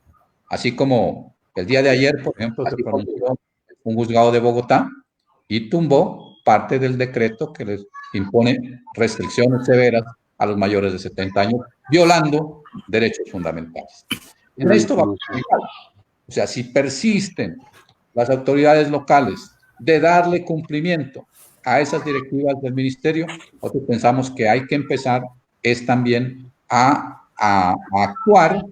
Así como el día de ayer, por ejemplo, se pronunció un juzgado de Bogotá y tumbó parte del decreto que les impone restricciones severas a los mayores de 70 años, violando derechos fundamentales. En esto va a igual. O sea, si persisten las autoridades locales de darle cumplimiento a esas directivas del ministerio, nosotros pensamos que hay que empezar es también a actuar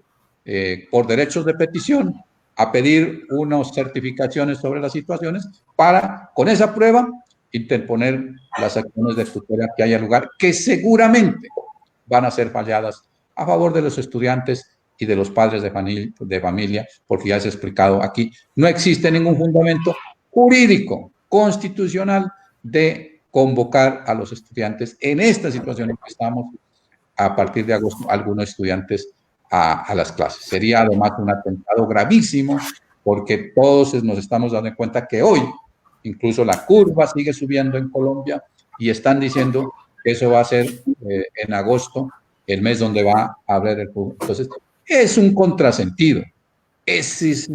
por derechos de petición, a pedir unas certificaciones sobre las situaciones para, con esa prueba, interponer las acciones de tutela que haya lugar, que seguramente van a ser falladas a favor de los estudiantes y de los padres de familia, porque ya se ha explicado aquí, no existe ningún fundamento jurídico, constitucional, de convocar a los estudiantes en esta situación en que estamos a partir de agosto, algunos estudiantes a las clases. Sería además un atentado gravísimo, porque todos nos estamos dando cuenta que hoy incluso la curva sigue subiendo en Colombia y están diciendo que eso va a ser en agosto, el mes donde va a haber el fútbol. Entonces, es un contrasentido. Ese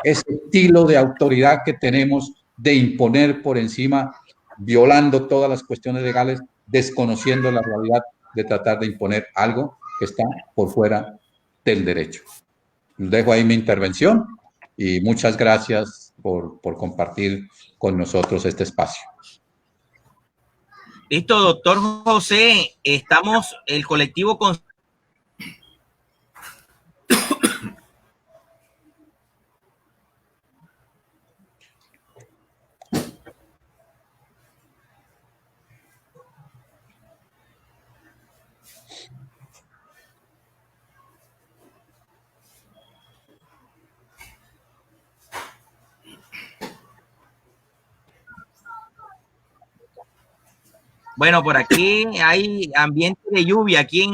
estilo de autoridad que tenemos de imponer por encima, violando todas las cuestiones legales, desconociendo la realidad de tratar de imponer algo que está por fuera del derecho. Dejo ahí mi intervención y muchas gracias por compartir con nosotros este espacio. Listo, doctor José, estamos, el colectivo con... Bueno, por aquí hay ambiente de lluvia aquí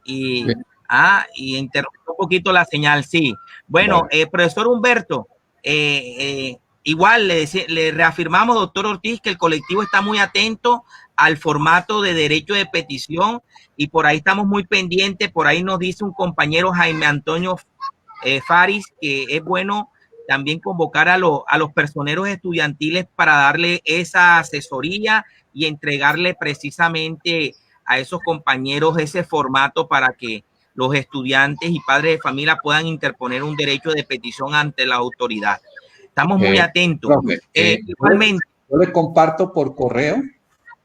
y interrumpe un poquito la señal, sí. Bueno, profesor Humberto, igual le reafirmamos, doctor Ortiz, que el colectivo está muy atento al formato de derecho de petición y por ahí estamos muy pendientes. Por ahí nos dice un compañero, Jaime Antonio Faris, que es bueno también convocar a los personeros estudiantiles para darle esa asesoría y entregarle precisamente a esos compañeros ese formato para que los estudiantes y padres de familia puedan interponer un derecho de petición ante la autoridad. Estamos muy atentos. Profe, igualmente. Yo le comparto por correo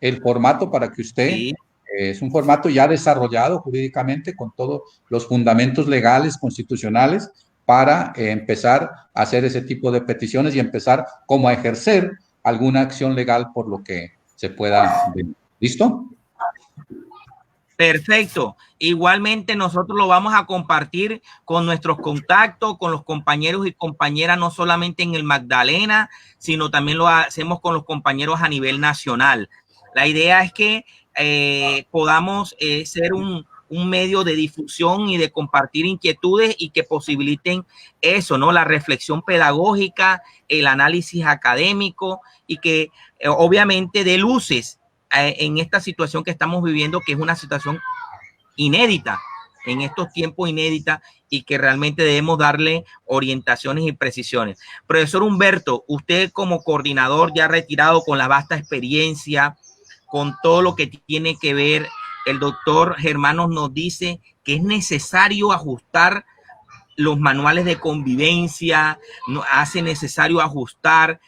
el formato para que usted, es un formato ya desarrollado jurídicamente con todos los fundamentos legales, constitucionales, para empezar a hacer ese tipo de peticiones y empezar como a ejercer alguna acción legal por lo que se pueda. ¿Listo? Perfecto. Igualmente nosotros lo vamos a compartir con nuestros contactos, con los compañeros y compañeras, no solamente en el Magdalena, sino también lo hacemos con los compañeros a nivel nacional. La idea es que podamos ser un medio de difusión y de compartir inquietudes y que posibiliten eso, ¿no? La reflexión pedagógica, el análisis académico y que obviamente dé luces en esta situación que estamos viviendo, que es una situación inédita, en estos tiempos inédita y que realmente debemos darle orientaciones y precisiones. Profesor Humberto, usted como coordinador ya retirado con la vasta experiencia, con todo lo que tiene que ver, el doctor Germano nos dice que es necesario ajustar los manuales de convivencia, hace necesario ajustar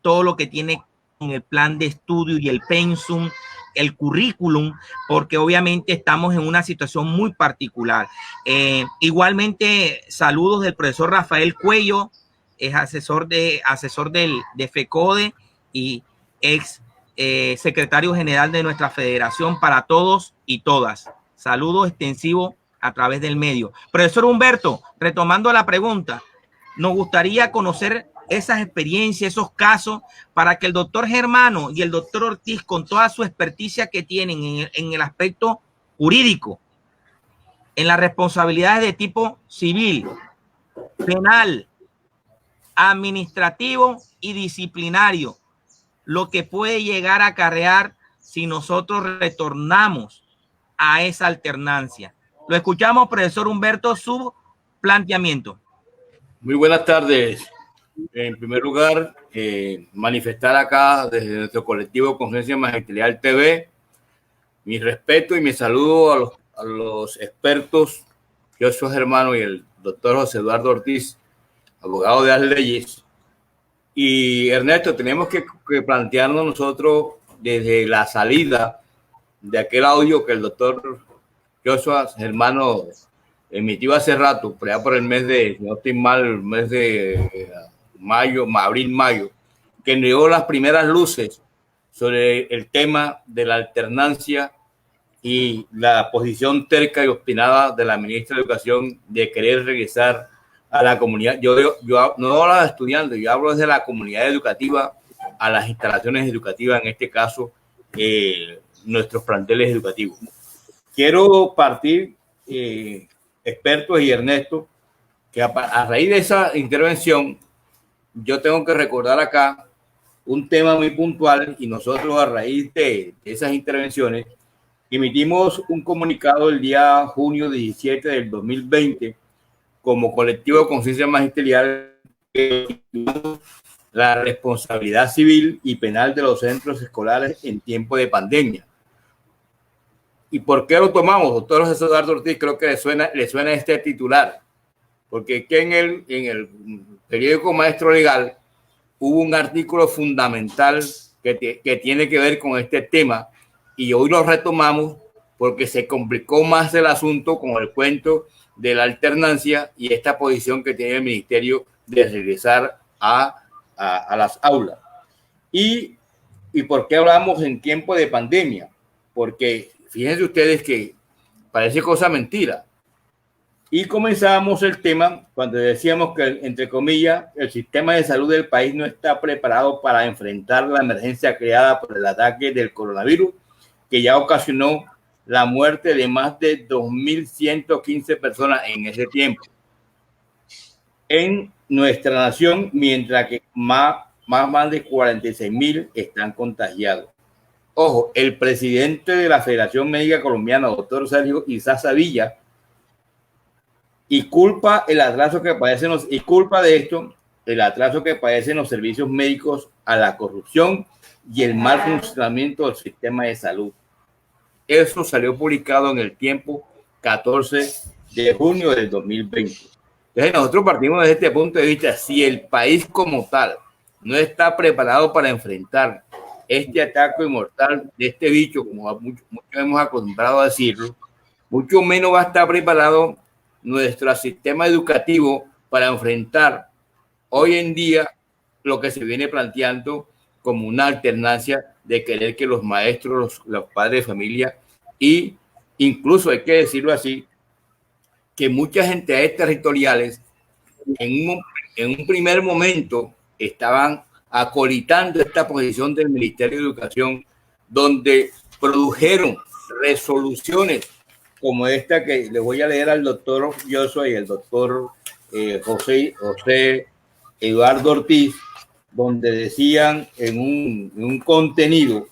todo lo que tiene con el plan de estudio y el pensum, el currículum, porque obviamente estamos en una situación muy particular. Igualmente, saludos del profesor Rafael Cuello, es asesor de FECODE y ex secretario general de nuestra federación para todos y todas. Saludos extensivos a través del medio. Profesor Humberto, retomando la pregunta, nos gustaría conocer esas experiencias, esos casos, para que el doctor Germano y el doctor Ortiz, con toda su experticia que tienen en el aspecto jurídico, en las responsabilidades de tipo civil, penal, administrativo y disciplinario, lo que puede llegar a acarrear si nosotros retornamos a esa alternancia. Lo escuchamos, profesor Humberto, su planteamiento. Muy buenas tardes. En primer lugar, manifestar acá desde nuestro colectivo Conciencia Magisterial TV mi respeto y mi saludo a los expertos, yo soy hermano y el doctor José Eduardo Ortiz, abogado de las leyes. Y Ernesto, tenemos que plantearnos nosotros desde la salida de aquel audio que el doctor Joshua Germano emitió hace rato, por allá por el mes de, si no estoy mal, el mes de abril-mayo, que dio las primeras luces sobre el tema de la alternancia y la posición terca y obstinada de la ministra de Educación de querer regresar a la comunidad. Yo no hablo de estudiantes, yo hablo desde la comunidad educativa a las instalaciones educativas, en este caso, nuestros planteles educativos. Quiero partir, expertos y Ernesto, que a raíz de esa intervención, yo tengo que recordar acá un tema muy puntual y nosotros a raíz de esas intervenciones emitimos un comunicado el día junio 17 del 2020 como colectivo de conciencia magisterial, la responsabilidad civil y penal de los centros escolares en tiempo de pandemia. ¿Y por qué lo tomamos? Doctor José Eduardo Ortiz, creo que le suena este titular, porque que en el periódico Maestro Legal hubo un artículo fundamental que tiene que ver con este tema y hoy lo retomamos porque se complicó más el asunto con el cuento de la alternancia y esta posición que tiene el ministerio de regresar a las aulas. ¿Y por qué hablamos en tiempo de pandemia? Porque fíjense ustedes que parece cosa mentira. Y comenzamos el tema cuando decíamos que, entre comillas, el sistema de salud del país no está preparado para enfrentar la emergencia creada por el ataque del coronavirus, que ya ocasionó la muerte de más de 2.115 personas en ese tiempo en nuestra nación, mientras que más de 46.000 están contagiados. Ojo, el presidente de la Federación Médica Colombiana, doctor Sergio Izaza Villa, y culpa el atraso que padecen el atraso que padecen los servicios médicos a la corrupción y el mal funcionamiento del sistema de salud. Eso salió publicado en El Tiempo 14 de junio del 2020. Entonces nosotros partimos desde este punto de vista. Si el país como tal no está preparado para enfrentar este ataque mortal de este bicho, como muchos hemos acostumbrado a decirlo, mucho menos va a estar preparado nuestro sistema educativo para enfrentar hoy en día lo que se viene planteando como una alternancia de querer que los maestros, los padres de familia y incluso hay que decirlo así, que muchas entidades territoriales en un primer momento estaban acolitando esta posición del Ministerio de Educación, donde produjeron resoluciones como esta que le voy a leer al doctor Joshua y el doctor José Eduardo Ortiz, donde decían en un contenido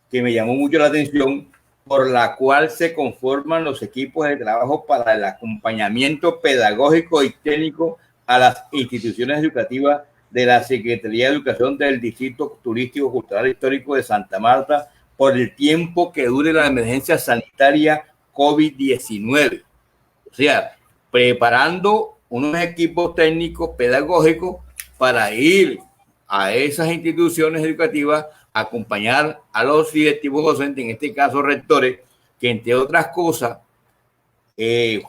que me llamó mucho la atención, por la cual se conforman los equipos de trabajo para el acompañamiento pedagógico y técnico a las instituciones educativas de la Secretaría de Educación del Distrito Turístico Cultural Histórico de Santa Marta por el tiempo que dure la emergencia sanitaria COVID-19. O sea, preparando unos equipos técnicos pedagógicos para ir a esas instituciones educativas a acompañar a los directivos docentes, en este caso rectores, que entre otras cosas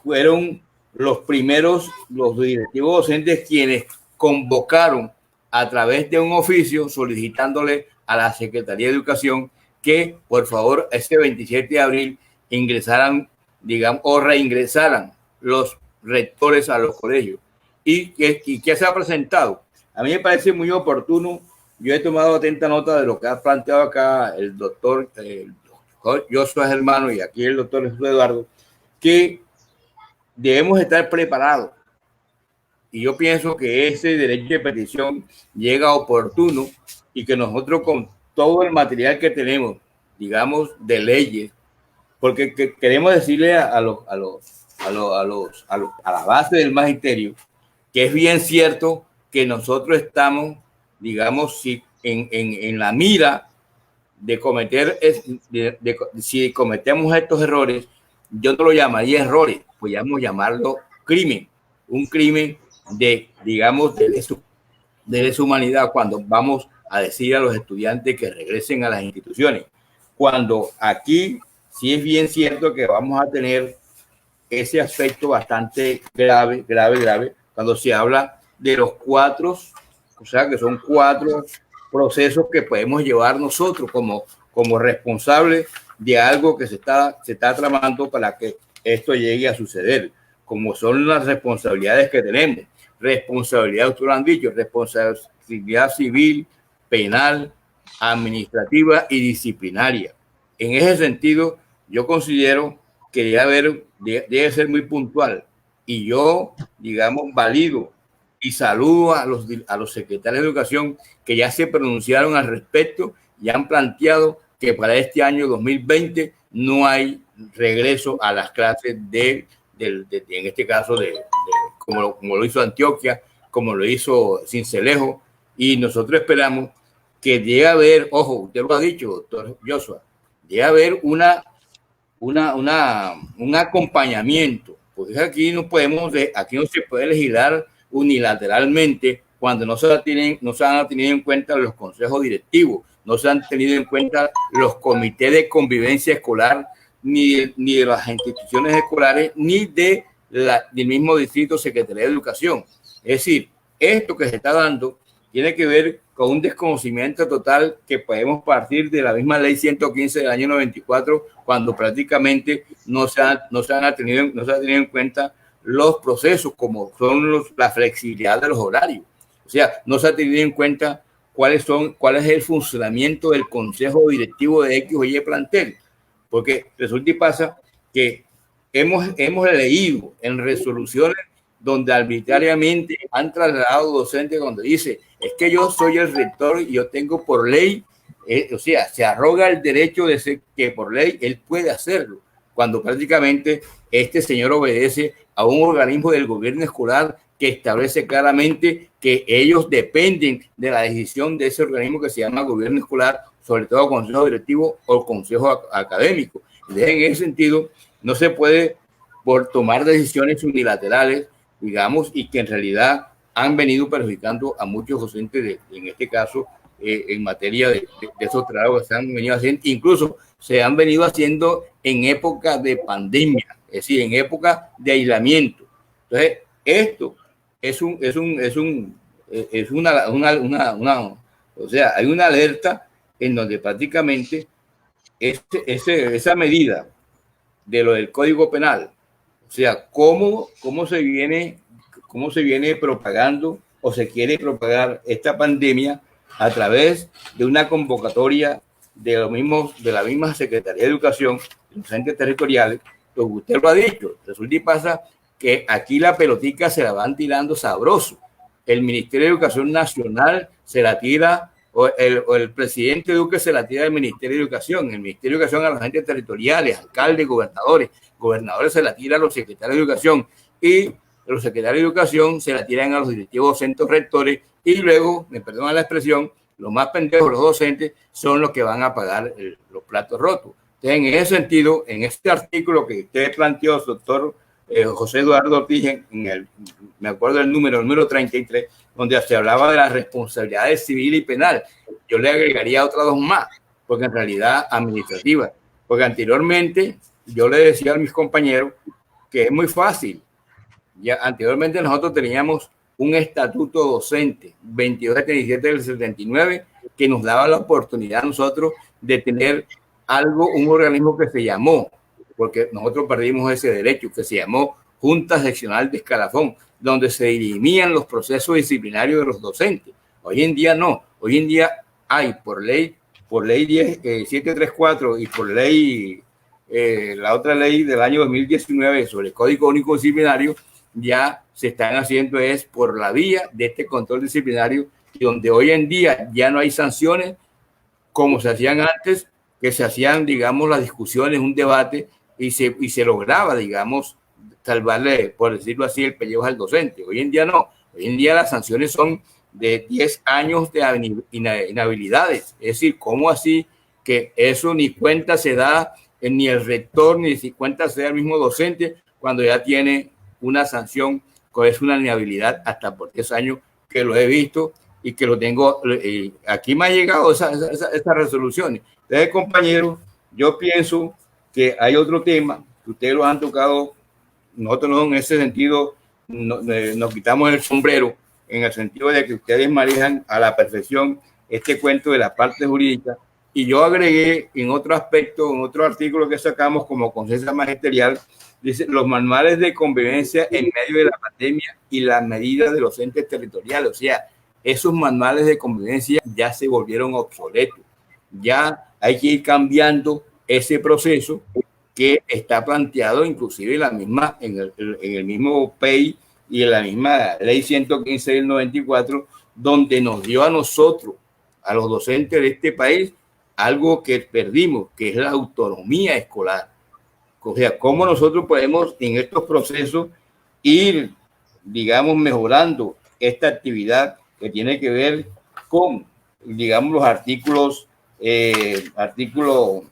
fueron los directivos docentes quienes convocaron a través de un oficio solicitándole a la Secretaría de Educación que por favor este 27 de abril ingresaran, digamos, o reingresaran los rectores a los colegios. ¿Y qué se ha presentado? A mí me parece muy oportuno. Yo he tomado atenta nota de lo que ha planteado acá el doctor Joshua Germano y aquí el doctor Jesús Eduardo, que debemos estar preparados. Y yo pienso que ese derecho de petición llega oportuno y que nosotros todo el material que tenemos, digamos, de leyes, porque queremos decirle a la base del magisterio que es bien cierto que nosotros estamos, digamos, en la mira de cometer, si cometemos estos errores, yo no lo llamaría errores, podríamos llamarlo crimen, un crimen de, digamos, de lesa humanidad, cuando vamos a decir a los estudiantes que regresen a las instituciones. Cuando aquí sí es bien cierto que vamos a tener ese aspecto bastante grave, cuando se habla de los 4, o sea, que son 4 procesos que podemos llevar nosotros como responsables de algo que se está tramando para que esto llegue a suceder, como son las responsabilidades que tenemos. Responsabilidad, ustedes lo han dicho, responsabilidad civil, penal, administrativa y disciplinaria. En ese sentido, yo considero que debe ser muy puntual, y yo, digamos, valido y saludo a los secretarios de Educación que ya se pronunciaron al respecto y han planteado que para este año 2020 no hay regreso a las clases en este caso, como lo hizo Antioquia, como lo hizo Sincelejo, y nosotros esperamos que llegue a haber, ojo, usted lo ha dicho, doctor Joshua, llegue a haber un acompañamiento, porque aquí no se puede legislar unilateralmente cuando no se han tenido en cuenta los consejos directivos, no se han tenido en cuenta los comités de convivencia escolar, ni de las instituciones escolares, ni del mismo distrito Secretaría de Educación. Es decir, esto que se está dando tiene que ver con un desconocimiento total que podemos partir de la misma ley 115 del año 94, cuando prácticamente no se ha tenido en cuenta los procesos, como son la flexibilidad de los horarios. O sea, no se ha tenido en cuenta cuál es el funcionamiento del consejo directivo de X o Y plantel, porque resulta y pasa que hemos leído en resoluciones donde arbitrariamente han trasladado docentes cuando dice, es que yo soy el rector y yo tengo por ley, o sea, se arroga el derecho de ser que por ley él puede hacerlo, cuando prácticamente este señor obedece a un organismo del gobierno escolar que establece claramente que ellos dependen de la decisión de ese organismo que se llama gobierno escolar, sobre todo consejo directivo o consejo académico. Entonces, en ese sentido, no se puede por tomar decisiones unilaterales, digamos, y que en realidad han venido perjudicando a muchos docentes, en este caso, en materia de esos trabajos que se han venido haciendo, incluso se han venido haciendo en época de pandemia, es decir, en época de aislamiento. Entonces, esto o sea, hay una alerta en donde prácticamente esa medida de lo del Código Penal, o sea, cómo se viene propagando o se quiere propagar esta pandemia a través de una convocatoria de la misma Secretaría de Educación, los entes territoriales, pues usted lo ha dicho, resulta y pasa que aquí la pelotica se la van tirando sabroso. El Ministerio de Educación Nacional se la tira, o el presidente Duque se la tira del Ministerio de Educación, el Ministerio de Educación a los entes territoriales, alcaldes, gobernadores se la tiran a los secretarios de Educación, y los secretarios de Educación se la tiran a los directivos docentes rectores, y luego, me perdonan la expresión, los más pendejos, los docentes, son los que van a pagar los platos rotos. Entonces, en ese sentido, en este artículo que usted planteó, doctor José Eduardo Ortiz, me acuerdo del número 33, donde se hablaba de las responsabilidades civil y penal. Yo le agregaría otras 2 más, porque en realidad administrativa, porque anteriormente yo le decía a mis compañeros que es muy fácil. Ya anteriormente nosotros teníamos un estatuto docente 2277 del 79 que nos daba la oportunidad a nosotros de tener un organismo que se llamó, porque nosotros perdimos ese derecho, que se llamó Junta Seccional de Escalafón, donde se dirimían los procesos disciplinarios de los docentes. Hoy en día no, hoy en día hay por ley 734 y por ley, la otra ley del año 2019 sobre el Código Único Disciplinario, ya se están haciendo es por la vía de este control disciplinario, donde hoy en día ya no hay sanciones como se hacían antes, que se hacían, digamos, las discusiones, un debate, y se lograba, digamos, salvarle, por decirlo así, el pellejo al docente. Hoy en día no. Hoy en día las sanciones son de 10 años de inhabilidades. Es decir, ¿cómo así que eso ni cuenta se da ni el rector, ni si cuenta se da el mismo docente cuando ya tiene una sanción, que es una inhabilidad hasta por 10 años, que lo he visto y que lo tengo, aquí me ha llegado esas resoluciones. Entonces, compañeros, yo pienso que hay otro tema que ustedes lo han tocado. Nosotros no, en ese sentido nos quitamos el sombrero, en el sentido de que ustedes manejan a la perfección este cuento de la parte jurídica, y yo agregué en otro aspecto, en otro artículo que sacamos como conciencia magisterial, dice los manuales de convivencia en medio de la pandemia y las medidas de los entes territoriales. O sea, esos manuales de convivencia ya se volvieron obsoletos. Ya hay que ir cambiando ese proceso que está planteado inclusive en el mismo PEI y en la misma ley 115 del 94, donde nos dio a nosotros, a los docentes de este país, algo que perdimos, que es la autonomía escolar. O sea, cómo nosotros podemos en estos procesos ir, digamos, mejorando esta actividad que tiene que ver con, digamos, los artículos, el artículo,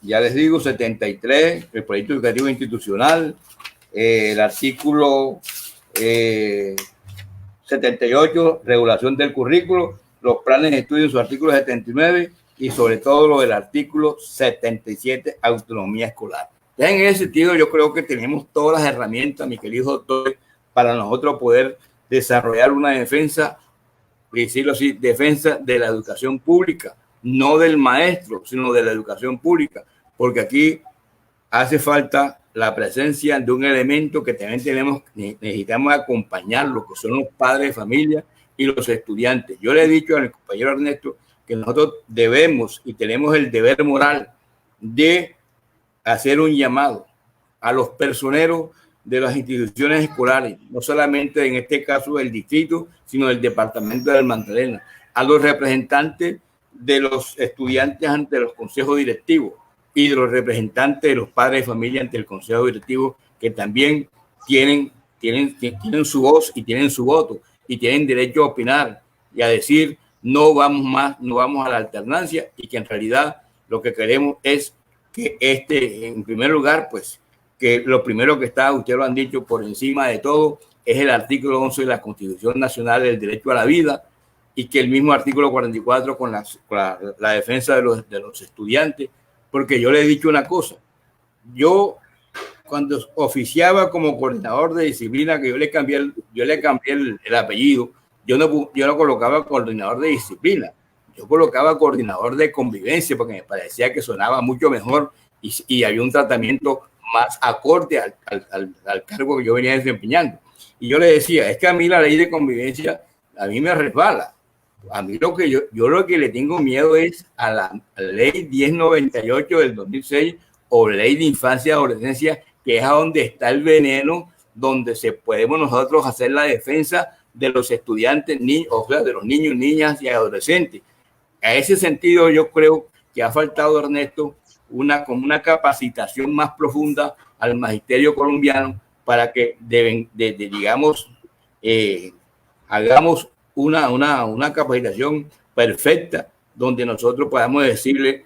ya les digo, 73, el proyecto educativo institucional, el artículo 78, regulación del currículo, los planes de estudio en su artículo 79 y sobre todo lo del artículo 77, autonomía escolar. En ese sentido, yo creo que tenemos todas las herramientas, mi querido doctor, para nosotros poder desarrollar una defensa, decirlo así, defensa de la educación pública, no del maestro, sino de la educación pública, porque aquí hace falta la presencia de un elemento que también necesitamos acompañarlo, que son los padres de familia y los estudiantes. Yo le he dicho al compañero Ernesto que nosotros debemos y tenemos el deber moral de hacer un llamado a los personeros de las instituciones escolares, no solamente en este caso del distrito, sino del departamento del Magdalena, a los representantes de los estudiantes ante los consejos directivos y de los representantes de los padres de familia ante el consejo directivo, que también tienen su voz y tienen su voto y tienen derecho a opinar y a decir no vamos más, no vamos a la alternancia, y que en realidad lo que queremos es que en primer lugar, pues que lo primero que está, ustedes lo han dicho, por encima de todo, es el artículo 11 de la Constitución Nacional del Derecho a la Vida, y que el mismo artículo 44 con la defensa de los estudiantes, porque yo le he dicho una cosa, yo cuando oficiaba como coordinador de disciplina, que yo le cambié el apellido, yo no colocaba coordinador de disciplina, yo colocaba coordinador de convivencia, porque me parecía que sonaba mucho mejor y había un tratamiento más acorde al cargo que yo venía desempeñando. Y yo le decía, es que a mí la ley de convivencia, a mí me resbala. A mí yo lo que le tengo miedo es a la ley 1098 del 2006 o ley de infancia y adolescencia, que es a donde está el veneno, donde podemos nosotros hacer la defensa de los estudiantes, o sea, de los niños, niñas y adolescentes. A ese sentido yo creo que ha faltado, Ernesto, una capacitación más profunda al magisterio colombiano para que digamos, hagamos una capacitación perfecta donde nosotros podamos decirle,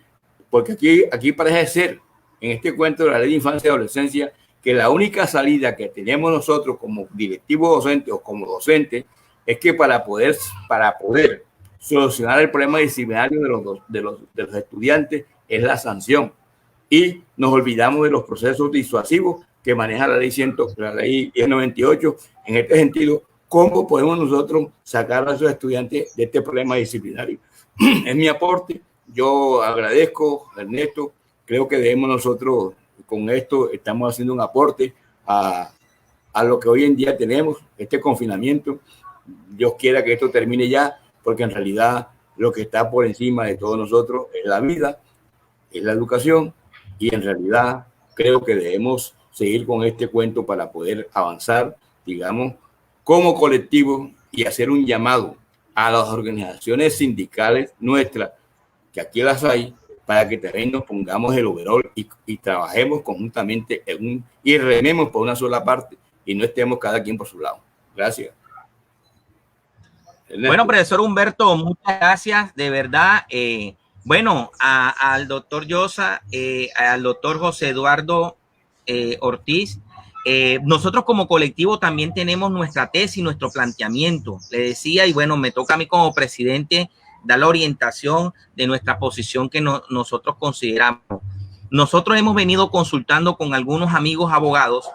porque aquí parece ser, en este cuento de la ley de infancia y adolescencia, que la única salida que tenemos nosotros como directivos docentes o como docentes es que para poder solucionar el problema disciplinario de los estudiantes es la sanción, y nos olvidamos de los procesos disuasivos que maneja la ley 1098. En este sentido, ¿cómo podemos nosotros sacar a esos estudiantes de este problema disciplinario? Es mi aporte. Yo agradezco, Ernesto. Creo que debemos nosotros, con esto, estamos haciendo un aporte a lo que hoy en día tenemos, este confinamiento. Dios quiera que esto termine ya, porque en realidad lo que está por encima de todos nosotros es la vida, es la educación, y en realidad creo que debemos seguir con este cuento para poder avanzar, digamos, como colectivo y hacer un llamado a las organizaciones sindicales nuestras, que aquí las hay, para que también nos pongamos el overol y trabajemos conjuntamente y rememos por una sola parte y no estemos cada quien por su lado. Gracias. Ernesto. Bueno, profesor Humberto, muchas gracias, de verdad. Bueno, al doctor Llosa, al doctor José Eduardo Ortiz, nosotros como colectivo también tenemos nuestra tesis, nuestro planteamiento. Le decía, y bueno, me toca a mí como presidente dar la orientación de nuestra posición que nosotros consideramos. Nosotros hemos venido consultando con algunos amigos abogados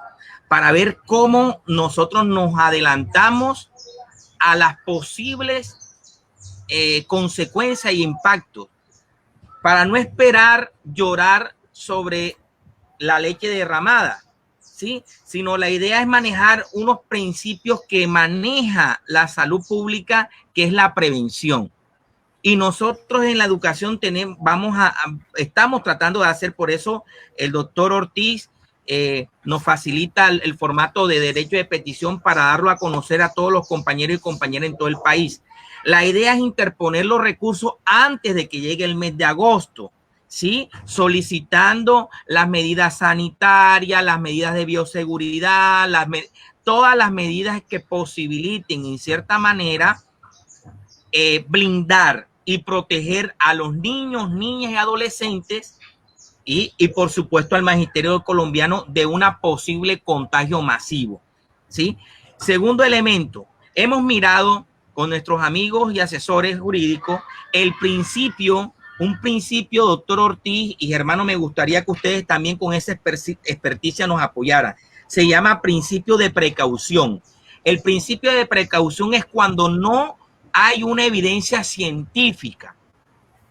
para ver cómo nosotros nos adelantamos a las posibles consecuencias y impactos, para no esperar llorar sobre la leche derramada, ¿sí? Sino la idea es manejar unos principios que maneja la salud pública, que es la prevención. Y nosotros en la educación estamos tratando de hacer, por eso el doctor Ortiz nos facilita el formato de derecho de petición para darlo a conocer a todos los compañeros y compañeras en todo el país. La idea es interponer los recursos antes de que llegue el mes de agosto, ¿sí? Solicitando las medidas sanitarias, las medidas de bioseguridad, todas las medidas que posibiliten, en cierta manera, blindar y proteger a los niños, niñas y adolescentes y por supuesto al magisterio colombiano de una posible contagio masivo, ¿sí? Segundo elemento, hemos mirado con nuestros amigos y asesores jurídicos un principio, doctor Ortiz y hermano, me gustaría que ustedes también con esa experticia nos apoyaran. Se llama principio de precaución. El principio de precaución es cuando no hay una evidencia científica.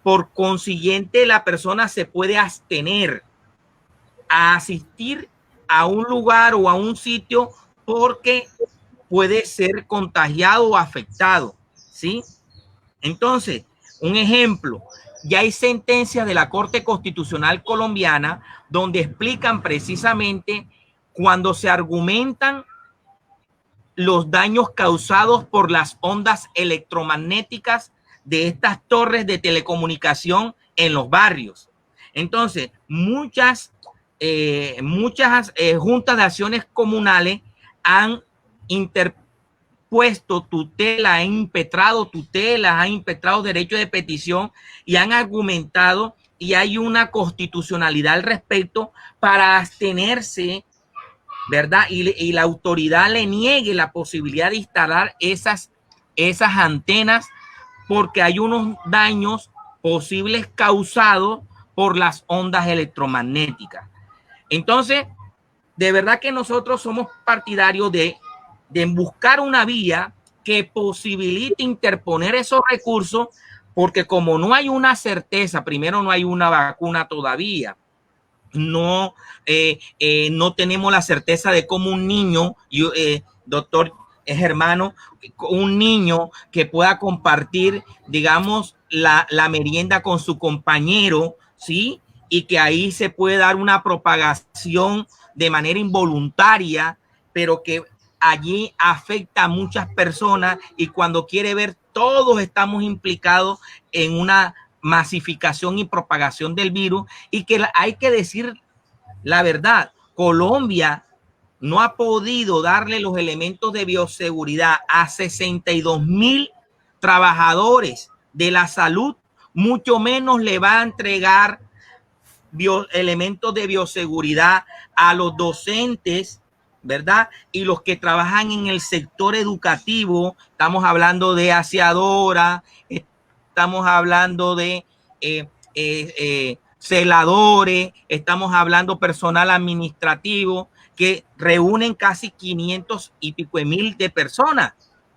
Por consiguiente, la persona se puede abstener a asistir a un lugar o a un sitio porque puede ser contagiado o afectado, ¿sí? Entonces, un ejemplo, ya hay sentencias de la Corte Constitucional colombiana donde explican precisamente cuando se argumentan los daños causados por las ondas electromagnéticas de estas torres de telecomunicación en los barrios. Entonces, muchas juntas de acciones comunales han interpuesto tutela, han impetrado tutelas, han impetrado derecho de petición y han argumentado, y hay una constitucionalidad al respecto para abstenerse, ¿verdad? Y la autoridad le niegue la posibilidad de instalar esas antenas porque hay unos daños posibles causados por las ondas electromagnéticas. Entonces, de verdad que nosotros somos partidarios de buscar una vía que posibilite interponer esos recursos, porque como no hay una certeza, primero no hay una vacuna todavía, no tenemos la certeza de cómo un niño, doctor hermano, un niño que pueda compartir, digamos, la merienda con su compañero, ¿sí? Y que ahí se puede dar una propagación de manera involuntaria, pero que allí afecta a muchas personas y cuando quiere ver, todos estamos implicados en una masificación y propagación del virus, y que hay que decir la verdad, Colombia no ha podido darle los elementos de bioseguridad a 62,000 trabajadores de la salud, mucho menos le va a entregar elementos de bioseguridad a los docentes, ¿verdad? Y los que trabajan en el sector educativo, estamos hablando de aseadoras, estamos hablando de celadores, estamos hablando personal administrativo, que reúnen casi 500 y pico de mil de personas,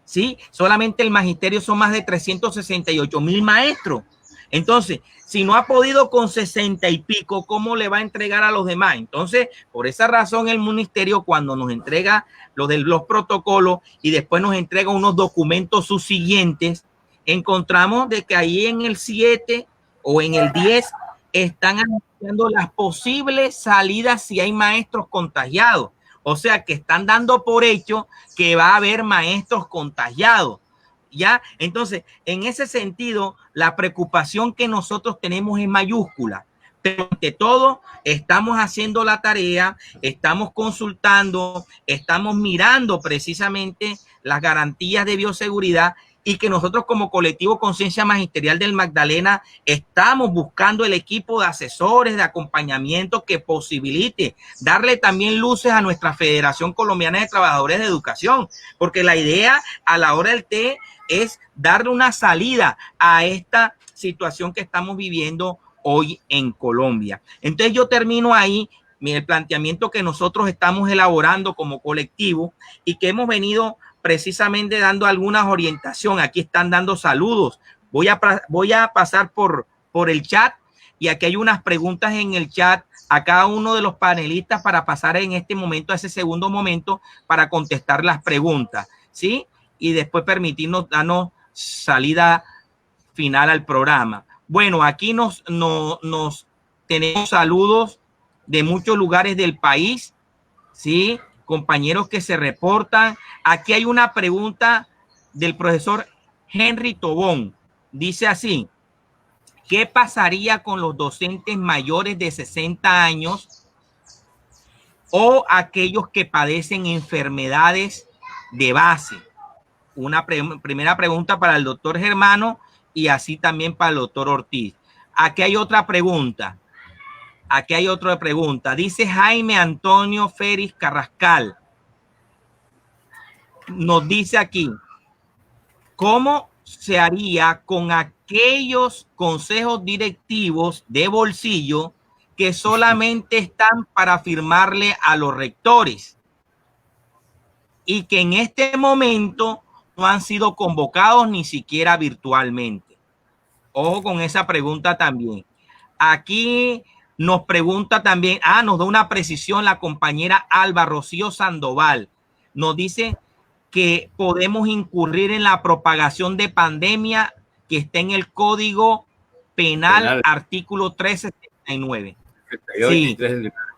¿sí? Solamente el magisterio son más de 368,000 maestros. Entonces, si no ha podido con 60 y pico, ¿cómo le va a entregar a los demás? Entonces, por esa razón, el ministerio, cuando nos entrega los protocolos y después nos entrega unos documentos subsiguientes, encontramos de que ahí en el 7 o en el 10 están anunciando las posibles salidas si hay maestros contagiados. O sea, que están dando por hecho que va a haber maestros contagiados. ¿Ya? Entonces, en ese sentido, la preocupación que nosotros tenemos es mayúscula. Pero ante todo, estamos haciendo la tarea, estamos consultando, estamos mirando precisamente las garantías de bioseguridad y que nosotros como colectivo Conciencia Magisterial del Magdalena estamos buscando el equipo de asesores, de acompañamiento que posibilite darle también luces a nuestra Federación Colombiana de Trabajadores de Educación, porque la idea a la hora del té es darle una salida a esta situación que estamos viviendo hoy en Colombia. Entonces yo termino ahí el planteamiento que nosotros estamos elaborando como colectivo y que hemos venido precisamente dando algunas orientaciones. Aquí están dando saludos. Voy a pasar por el chat y aquí hay unas preguntas en el chat a cada uno de los panelistas para pasar en este momento a ese segundo momento para contestar las preguntas, ¿sí? Y después permitirnos darnos salida final al programa. Bueno, aquí nos tenemos saludos de muchos lugares del país, ¿sí? Compañeros que se reportan. Aquí hay una pregunta del profesor Henry Tobón. Dice así: ¿qué pasaría con los docentes mayores de 60 años o aquellos que padecen enfermedades de base? Una primera pregunta para el doctor Germano y así también para el doctor Ortiz. Aquí hay otra pregunta. Aquí hay otra pregunta. Dice Jaime Antonio Félix Carrascal. Nos dice aquí, ¿cómo se haría con aquellos consejos directivos de bolsillo que solamente están para firmarle a los rectores y que en este momento no han sido convocados ni siquiera virtualmente? Ojo con esa pregunta también. Aquí nos pregunta también, nos da una precisión la compañera Alba Rocío Sandoval. Nos dice que podemos incurrir en la propagación de pandemia que está en el Código Penal. Artículo 369. Sí,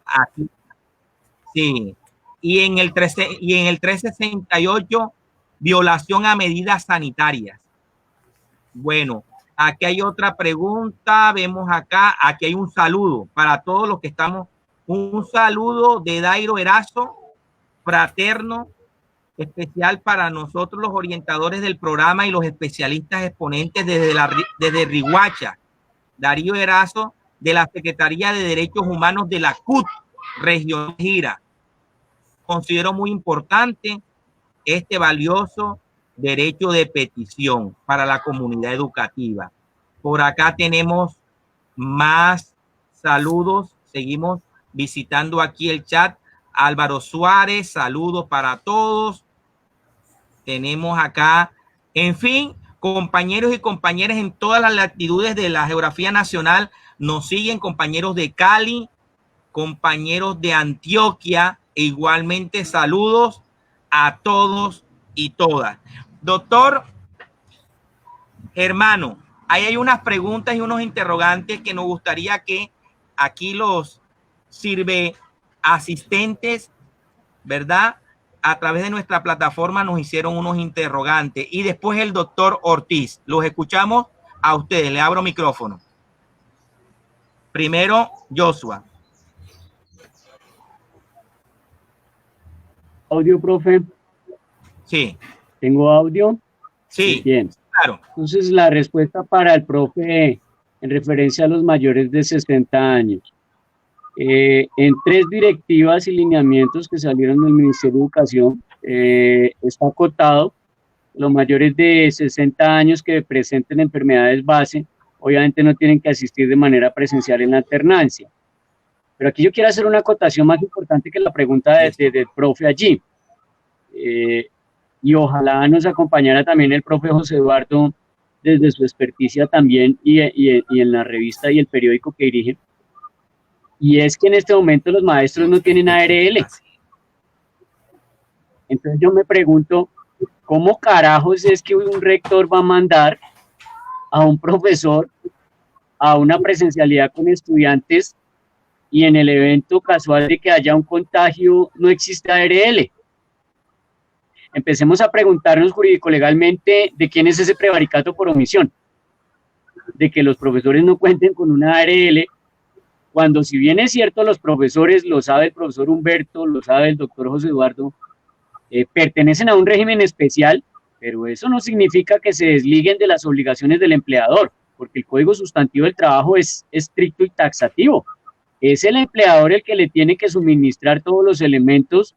aquí, sí. Y en el 368, violación a medidas sanitarias. Bueno, aquí hay otra pregunta. Vemos acá, aquí hay un saludo para todos los que estamos. Un saludo de Dairo Erazo, fraterno, especial para nosotros los orientadores del programa y los especialistas exponentes desde Riohacha. Darío Erazo, de la Secretaría de Derechos Humanos de la CUT, Región Gira. Considero muy importante este valioso derecho de petición para la comunidad educativa. Por acá tenemos más saludos. Seguimos visitando aquí el chat. Álvaro Suárez, saludos para todos. Tenemos acá, en fin, compañeros y compañeras en todas las latitudes de la geografía nacional. Nos siguen compañeros de Cali, compañeros de Antioquia. E igualmente saludos a todos y todas. Doctor Germano, ahí hay unas preguntas y unos interrogantes que nos gustaría que aquí los asistentes, ¿verdad? A través de nuestra plataforma nos hicieron unos interrogantes. Y después el doctor Ortiz. Los escuchamos a ustedes. Le abro micrófono. Primero, Joshua. ¿Audio, profe? Sí. ¿Tengo audio? Sí. Bien. Claro. Entonces, la respuesta para el profe en referencia a los mayores de 60 años. En 3 directivas y lineamientos que salieron del Ministerio de Educación, está acotado: los mayores de 60 años que presenten enfermedades base, obviamente no tienen que asistir de manera presencial en la alternancia. Pero aquí yo quiero hacer una acotación más importante que la pregunta del profe allí. Y ojalá nos acompañara también el profe José Eduardo desde su experticia también y en la revista y el periódico que dirige. Y es que en este momento los maestros no tienen ARL. Entonces yo me pregunto, ¿cómo carajos es que un rector va a mandar a un profesor a una presencialidad con estudiantes y en el evento casual de que haya un contagio no existe ARL? empecemos a preguntarnos jurídico-legalmente de quién es ese prevaricato por omisión, de que los profesores no cuenten con una ARL, cuando si bien es cierto los profesores, lo sabe el profesor Humberto, lo sabe el doctor José Eduardo, pertenecen a un régimen especial, pero eso no significa que se desliguen de las obligaciones del empleador, porque el Código Sustantivo del Trabajo es estricto y taxativo. Es el empleador el que le tiene que suministrar todos los elementos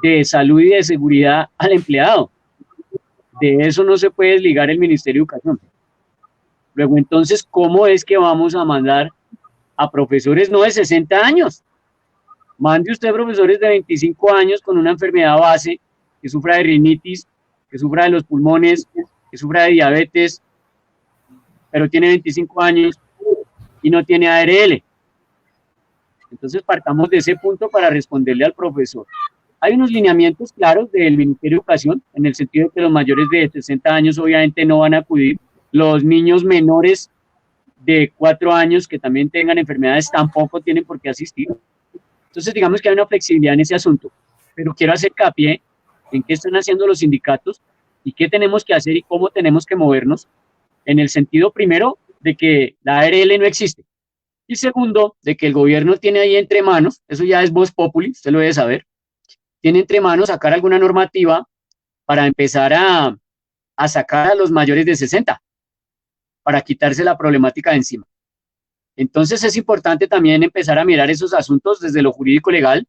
de salud y de seguridad al empleado. De eso no se puede desligar el Ministerio de Educación. Luego, entonces, ¿cómo es que vamos a mandar a profesores no de 60 años? Mande usted profesores de 25 años con una enfermedad base, que sufra de rinitis, que sufra de los pulmones, que sufra de diabetes, pero tiene 25 años y no tiene ARL. Entonces partamos de ese punto para responderle al profesor. Hay unos lineamientos claros del Ministerio de Educación, en el sentido de que los mayores de 60 años obviamente no van a acudir. Los niños menores de 4 años que también tengan enfermedades tampoco tienen por qué asistir. Entonces digamos que hay una flexibilidad en ese asunto, pero quiero hacer hincapié en qué están haciendo los sindicatos y qué tenemos que hacer y cómo tenemos que movernos, en el sentido primero de que la ARL no existe y segundo de que el gobierno tiene ahí entre manos, eso ya es voz populi, usted lo debe saber, tiene entre manos sacar alguna normativa para empezar a sacar a los mayores de 60 para quitarse la problemática de encima. Entonces es importante también empezar a mirar esos asuntos desde lo jurídico legal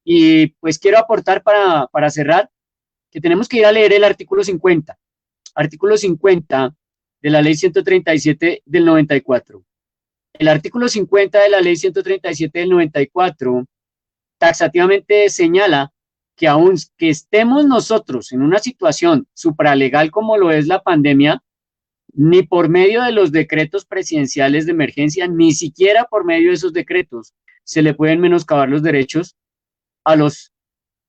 y pues quiero aportar para cerrar que tenemos que ir a leer el artículo 50 de la ley 137 del 94. El artículo 50 de la ley 137 del 94 taxativamente señala que aun que estemos nosotros en una situación supralegal como lo es la pandemia, ni por medio de los decretos presidenciales de emergencia, ni siquiera por medio de esos decretos, se le pueden menoscabar los derechos a los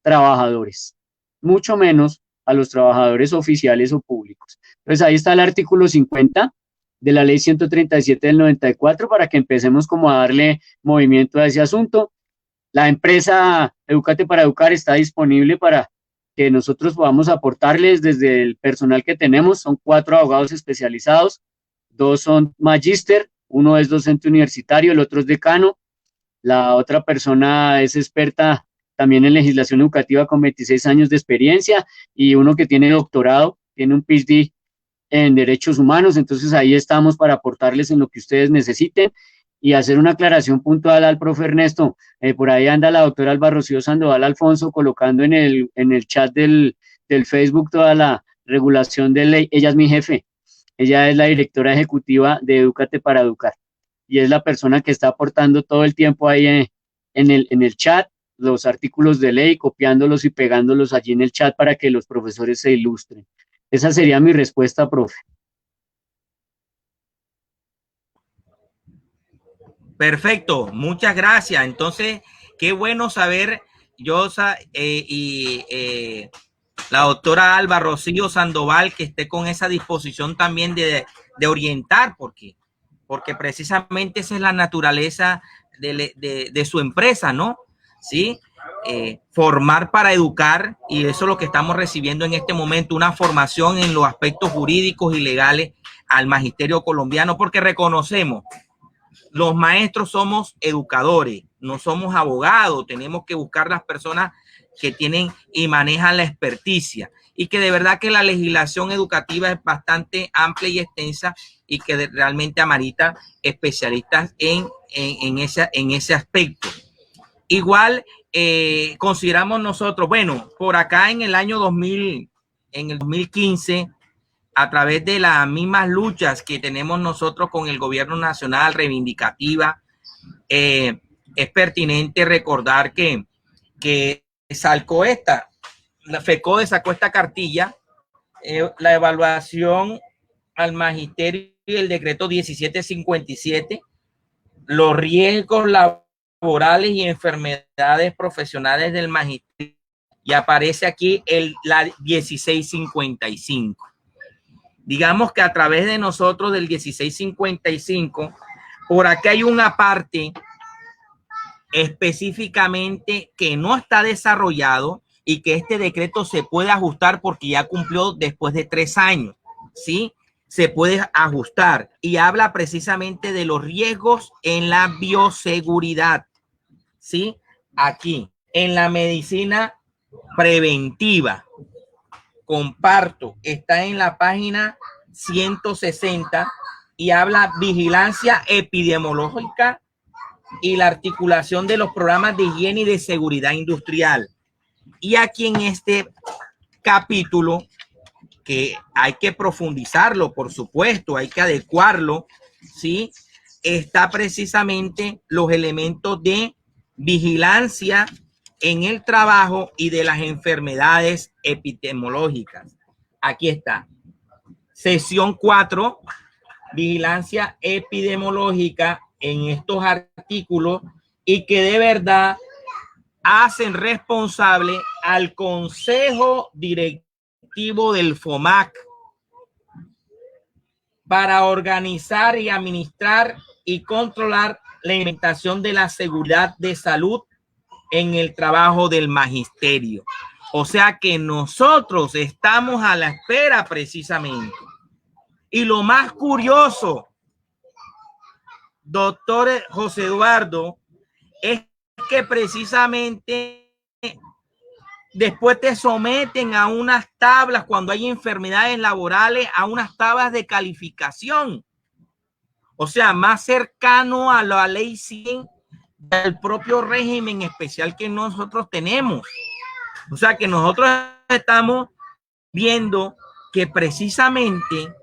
trabajadores, mucho menos a los trabajadores oficiales o públicos. Entonces ahí está el artículo 50 de la ley 137 del 94 para que empecemos como a darle movimiento a ese asunto. La empresa Educate para Educar está disponible para que nosotros podamos aportarles desde el personal que tenemos. Son 4 abogados especializados, 2 son magíster, uno es docente universitario, el otro es decano, la otra persona es experta también en legislación educativa con 26 años de experiencia y uno que tiene doctorado, tiene un PhD en derechos humanos. Entonces ahí estamos para aportarles en lo que ustedes necesiten y hacer una aclaración puntual al profe Ernesto. Por ahí anda la doctora Alba Rocío Sandoval Alfonso colocando en el chat del Facebook toda la regulación de ley. Ella es mi jefe, ella es la directora ejecutiva de Educate para Educar y es la persona que está aportando todo el tiempo ahí en el chat los artículos de ley, copiándolos y pegándolos allí en el chat para que los profesores se ilustren. Esa sería mi respuesta, profe. Perfecto, muchas gracias. Entonces, qué bueno saber, Yosa, la doctora Alba Rocío Sandoval, que esté con esa disposición también de orientar, porque precisamente esa es la naturaleza de su empresa, ¿no? ¿Sí? Formar para educar, y eso es lo que estamos recibiendo en este momento, una formación en los aspectos jurídicos y legales al magisterio colombiano, porque reconocemos, los maestros somos educadores, no somos abogados, tenemos que buscar las personas que tienen y manejan la experticia, y que de verdad que la legislación educativa es bastante amplia y extensa y que realmente amerita especialistas en ese aspecto. Igual consideramos nosotros, bueno, por acá en el año 2015, a través de las mismas luchas que tenemos nosotros con el gobierno nacional reivindicativa, es pertinente recordar que sacó la FECODE sacó esta cartilla, la evaluación al magisterio y el decreto 1757, los riesgos laborales y enfermedades profesionales del magisterio, y aparece aquí la 1655. Digamos que a través de nosotros del 1655, por acá hay una parte específicamente que no está desarrollado y que este decreto se puede ajustar porque ya cumplió después de 3 años, ¿sí? Se puede ajustar y habla precisamente de los riesgos en la bioseguridad, ¿sí? Aquí, en la medicina preventiva. Comparto, está en la página 160 y habla vigilancia epidemiológica y la articulación de los programas de higiene y de seguridad industrial. Y aquí en este capítulo, que hay que profundizarlo, por supuesto, hay que adecuarlo, ¿sí? Está precisamente los elementos de vigilancia en el trabajo y de las enfermedades epidemiológicas. Aquí está. Sesión 4, vigilancia epidemiológica en estos artículos y que de verdad hacen responsable al Consejo Directivo del FOMAC para organizar y administrar y controlar la implementación de la seguridad de salud en el trabajo del magisterio. O sea que nosotros estamos a la espera precisamente. Y lo más curioso, doctor José Eduardo, es que precisamente después te someten a unas tablas cuando hay enfermedades laborales, a unas tablas de calificación. O sea, más cercano a la ley 100 del propio régimen especial que nosotros tenemos. O sea, que nosotros estamos viendo que precisamente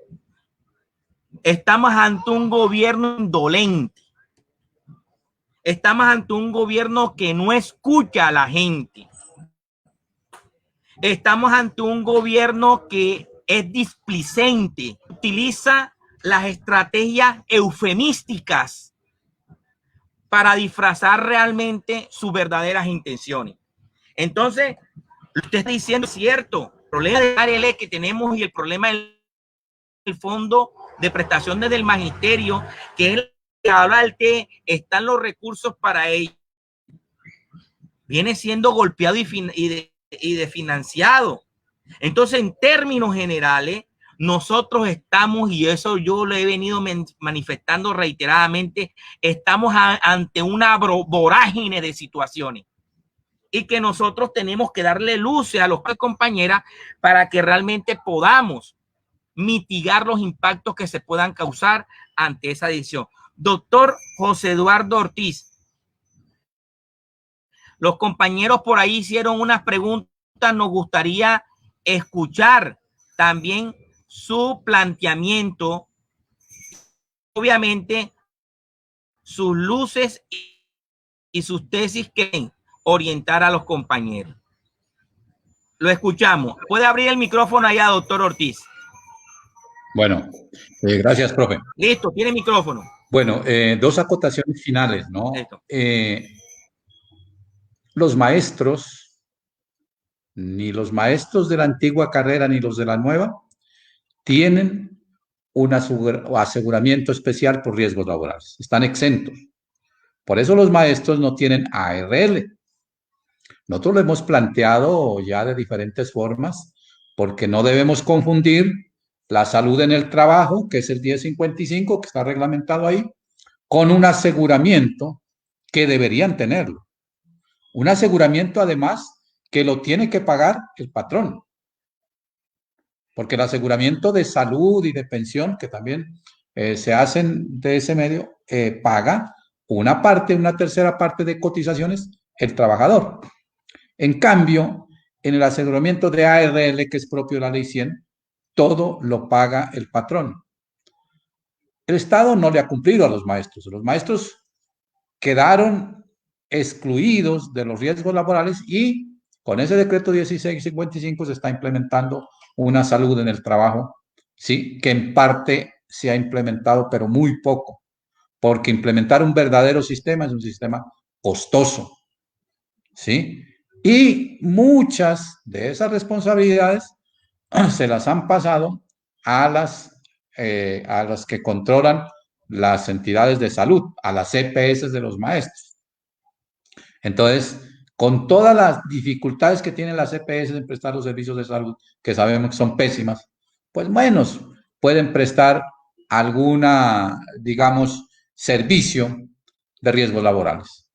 estamos ante un gobierno indolente. Estamos ante un gobierno que no escucha a la gente. Estamos ante un gobierno que es displicente, utiliza las estrategias eufemísticas para disfrazar realmente sus verdaderas intenciones. Entonces, lo que usted está diciendo es cierto. El problema de ARL que tenemos y el problema del fondo de prestaciones del magisterio, que es el que habla del TE, están los recursos para ello. Viene siendo golpeado y desfinanciado. Entonces, en términos generales, nosotros estamos, y eso yo lo he venido manifestando reiteradamente, estamos ante una vorágine de situaciones y que nosotros tenemos que darle luces a los compañeras para que realmente podamos mitigar los impactos que se puedan causar ante esa decisión. Doctor José Eduardo Ortiz, los compañeros por ahí hicieron unas preguntas, nos gustaría escuchar también su planteamiento, obviamente sus luces y sus tesis que orientar a los compañeros. Lo escuchamos. Puede abrir el micrófono allá, doctor Ortiz. Bueno, gracias, profe. Listo, tiene micrófono. Bueno, dos acotaciones finales, ¿no? Los maestros, ni los maestros de la antigua carrera ni los de la nueva, tienen un aseguramiento especial por riesgos laborales. Están exentos. Por eso los maestros no tienen ARL. Nosotros lo hemos planteado ya de diferentes formas, porque no debemos confundir la salud en el trabajo, que es el 1055, que está reglamentado ahí, con un aseguramiento que deberían tenerlo. Un aseguramiento, además, que lo tiene que pagar el patrón. Porque el aseguramiento de salud y de pensión, que también se hacen de ese medio, paga una parte, una tercera parte de cotizaciones el trabajador. En cambio, en el aseguramiento de ARL, que es propio de la ley 100, todo lo paga el patrón. El Estado no le ha cumplido a los maestros. Los maestros quedaron excluidos de los riesgos laborales y con ese decreto 1655 se está implementando una salud en el trabajo, ¿sí? Que en parte se ha implementado, pero muy poco, porque implementar un verdadero sistema es un sistema costoso, ¿sí? Y muchas de esas responsabilidades se las han pasado a las que controlan las entidades de salud, a las EPS de los maestros. Entonces, con todas las dificultades que tienen las EPS en prestar los servicios de salud, que sabemos que son pésimas, pues menos pueden prestar alguna, digamos, servicio de riesgos laborales.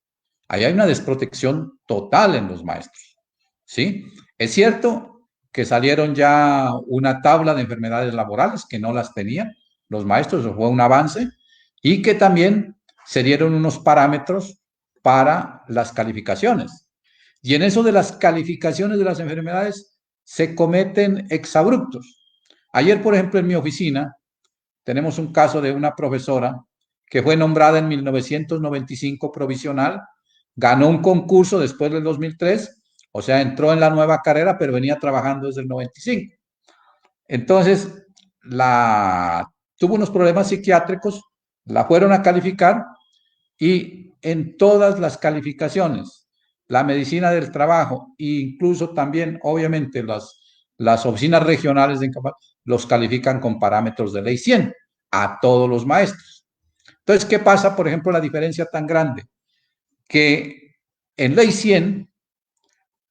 Ahí hay una desprotección total en los maestros, ¿sí? Es cierto que salieron ya una tabla de enfermedades laborales que no las tenían los maestros, eso fue un avance, y que también se dieron unos parámetros para las calificaciones. Y en eso de las calificaciones de las enfermedades se cometen exabruptos. Ayer, por ejemplo, en mi oficina tenemos un caso de una profesora que fue nombrada en 1995 provisional, ganó un concurso después del 2003, o sea, entró en la nueva carrera, pero venía trabajando desde el 95. Entonces, tuvo unos problemas psiquiátricos, la fueron a calificar y en todas las calificaciones, la medicina del trabajo e incluso también, obviamente, las oficinas regionales de incapacidad los califican con parámetros de ley 100 a todos los maestros. Entonces, ¿qué pasa? Por ejemplo, la diferencia tan grande que en ley 100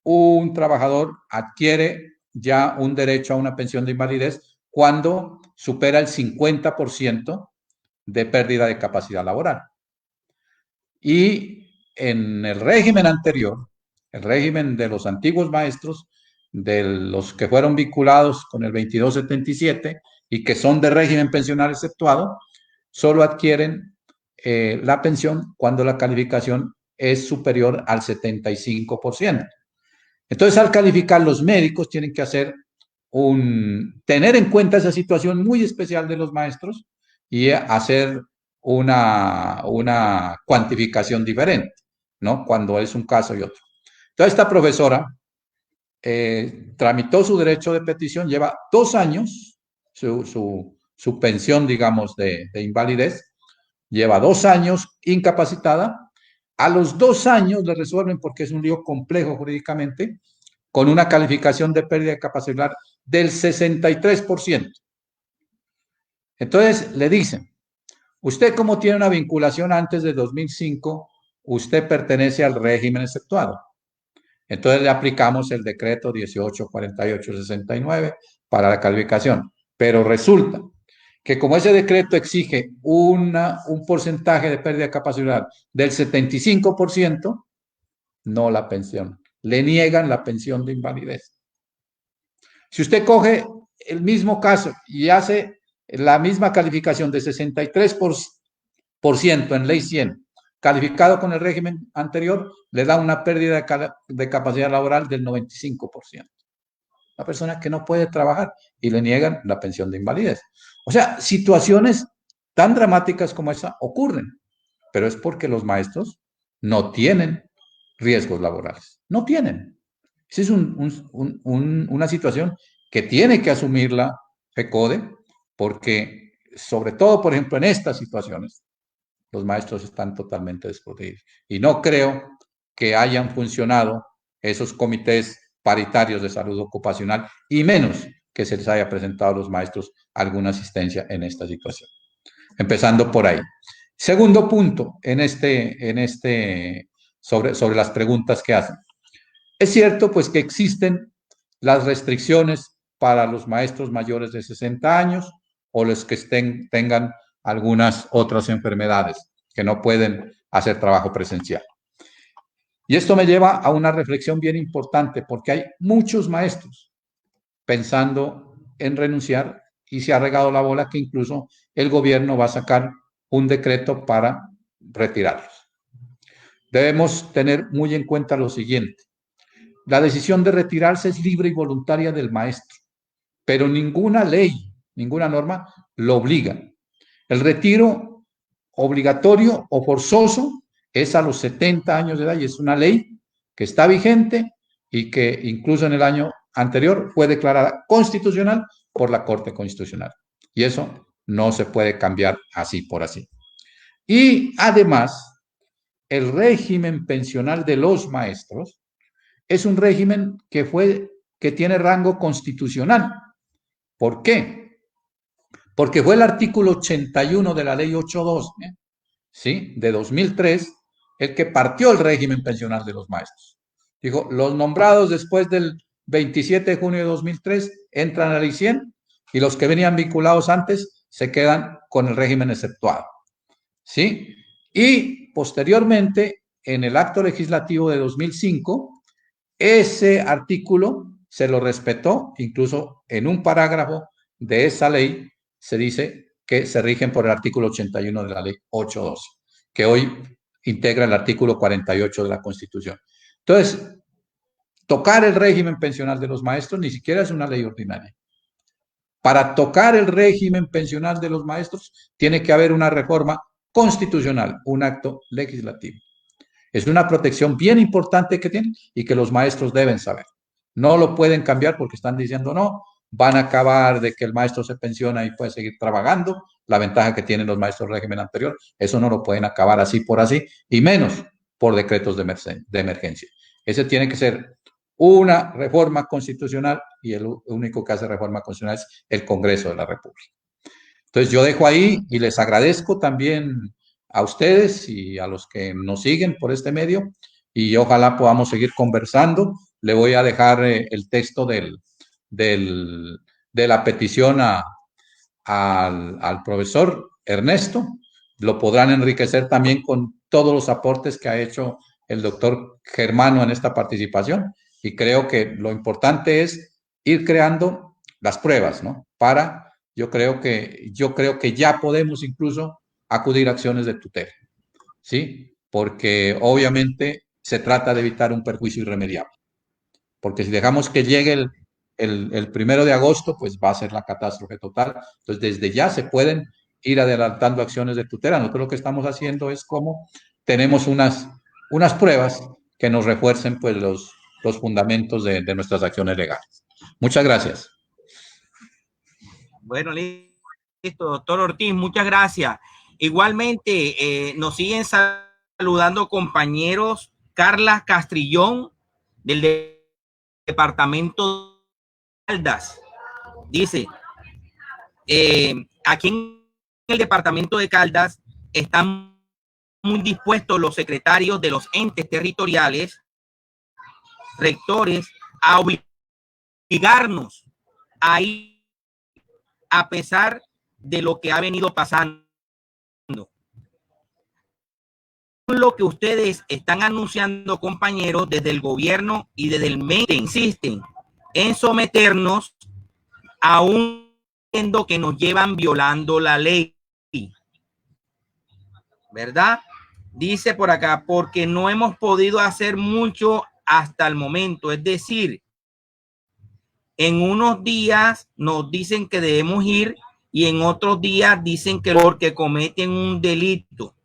un trabajador adquiere ya un derecho a una pensión de invalidez cuando supera el 50% de pérdida de capacidad laboral. Y en el régimen anterior, el régimen de los antiguos maestros, de los que fueron vinculados con el 2277 y que son de régimen pensional exceptuado, solo adquieren la pensión cuando la calificación es superior al 75%. Entonces, al calificar, los médicos tienen que tener en cuenta esa situación muy especial de los maestros y hacer una cuantificación diferente, ¿no? Cuando es un caso y otro. Entonces, esta profesora tramitó su derecho de petición, lleva 2 años, su pensión, digamos, de invalidez, lleva 2 años incapacitada. A los 2 años le resuelven, porque es un lío complejo jurídicamente, con una calificación de pérdida de capacidad del 63%. Entonces le dicen, usted como tiene una vinculación antes de 2005, usted pertenece al régimen exceptuado. Entonces le aplicamos el decreto 1848-69 para la calificación. Pero resulta que como ese decreto exige un porcentaje de pérdida de capacidad del 75%, no la pensión. Le niegan la pensión de invalidez. Si usted coge el mismo caso y hace la misma calificación de 63% en ley 100, calificado con el régimen anterior, le da una pérdida de capacidad laboral del 95%. Una persona que no puede trabajar y le niegan la pensión de invalidez. O sea, situaciones tan dramáticas como esa ocurren, pero es porque los maestros no tienen riesgos laborales. No tienen. Esa es una situación que tiene que asumirla FECODE, porque sobre todo, por ejemplo, en estas situaciones, los maestros están totalmente desprotegidos. Y no creo que hayan funcionado esos comités paritarios de salud ocupacional, y menos que se les haya presentado a los maestros alguna asistencia en esta situación. Empezando por ahí. Segundo punto sobre las preguntas que hacen. Es cierto, pues, que existen las restricciones para los maestros mayores de 60 años o los que tengan algunas otras enfermedades que no pueden hacer trabajo presencial. Y esto me lleva a una reflexión bien importante, porque hay muchos maestros pensando en renunciar y se ha regado la bola que incluso el gobierno va a sacar un decreto para retirarlos. Debemos tener muy en cuenta lo siguiente. La decisión de retirarse es libre y voluntaria del maestro, pero ninguna ley, ninguna norma lo obliga. El retiro obligatorio o forzoso es a los 70 años de edad y es una ley que está vigente y que incluso en el año anterior fue declarada constitucional por la Corte Constitucional. Y eso no se puede cambiar así por así. Y además, el régimen pensional de los maestros es un régimen que tiene rango constitucional. ¿Por qué? Porque fue el artículo 81 de la ley 82, ¿sí?, de 2003, el que partió el régimen pensional de los maestros. Dijo, los nombrados después del 27 de junio de 2003 entran a la ley 100 y los que venían vinculados antes se quedan con el régimen exceptuado. ¿Sí? Y posteriormente, en el acto legislativo de 2005, ese artículo se lo respetó, incluso en un parágrafo de esa ley se dice que se rigen por el artículo 81 de la ley 812, que hoy integra el artículo 48 de la Constitución. Entonces, tocar el régimen pensional de los maestros ni siquiera es una ley ordinaria. Para tocar el régimen pensional de los maestros tiene que haber una reforma constitucional, un acto legislativo. Es una protección bien importante que tienen y que los maestros deben saber. No lo pueden cambiar porque están diciendo no, van a acabar de que el maestro se pensiona y puede seguir trabajando, la ventaja que tienen los maestros del régimen anterior, eso no lo pueden acabar así por así, y menos por decretos de emergencia. Ese tiene que ser una reforma constitucional y el único que hace reforma constitucional es el Congreso de la República. Entonces yo dejo ahí y les agradezco también a ustedes y a los que nos siguen por este medio y ojalá podamos seguir conversando. Le voy a dejar el texto de la petición al profesor Ernesto. Lo podrán enriquecer también con todos los aportes que ha hecho el doctor Germano en esta participación y creo que lo importante es ir creando las pruebas, ¿no? Yo creo que ya podemos incluso acudir a acciones de tutela, ¿sí? Porque obviamente se trata de evitar un perjuicio irremediable. Porque si dejamos que llegue el 1 de agosto, pues va a ser la catástrofe total. Entonces, desde ya se pueden ir adelantando acciones de tutela. Nosotros lo que estamos haciendo es como tenemos unas pruebas que nos refuercen pues los fundamentos de nuestras acciones legales. Muchas gracias. Bueno, listo, doctor Ortiz, muchas gracias. Igualmente, nos siguen saludando compañeros. Carla Castrillón, del departamento de Caldas, dice, aquí en el departamento de Caldas están muy dispuestos los secretarios de los entes territoriales, rectores, a obligarnos a ir a pesar de lo que ha venido pasando. Lo que ustedes están anunciando, compañeros, desde el gobierno y desde el medio, insisten en someternos a un mundo que nos llevan violando la ley. ¿Verdad? Dice por acá, porque no hemos podido hacer mucho hasta el momento. Es decir, en unos días nos dicen que debemos ir y en otros días dicen que porque cometen un delito.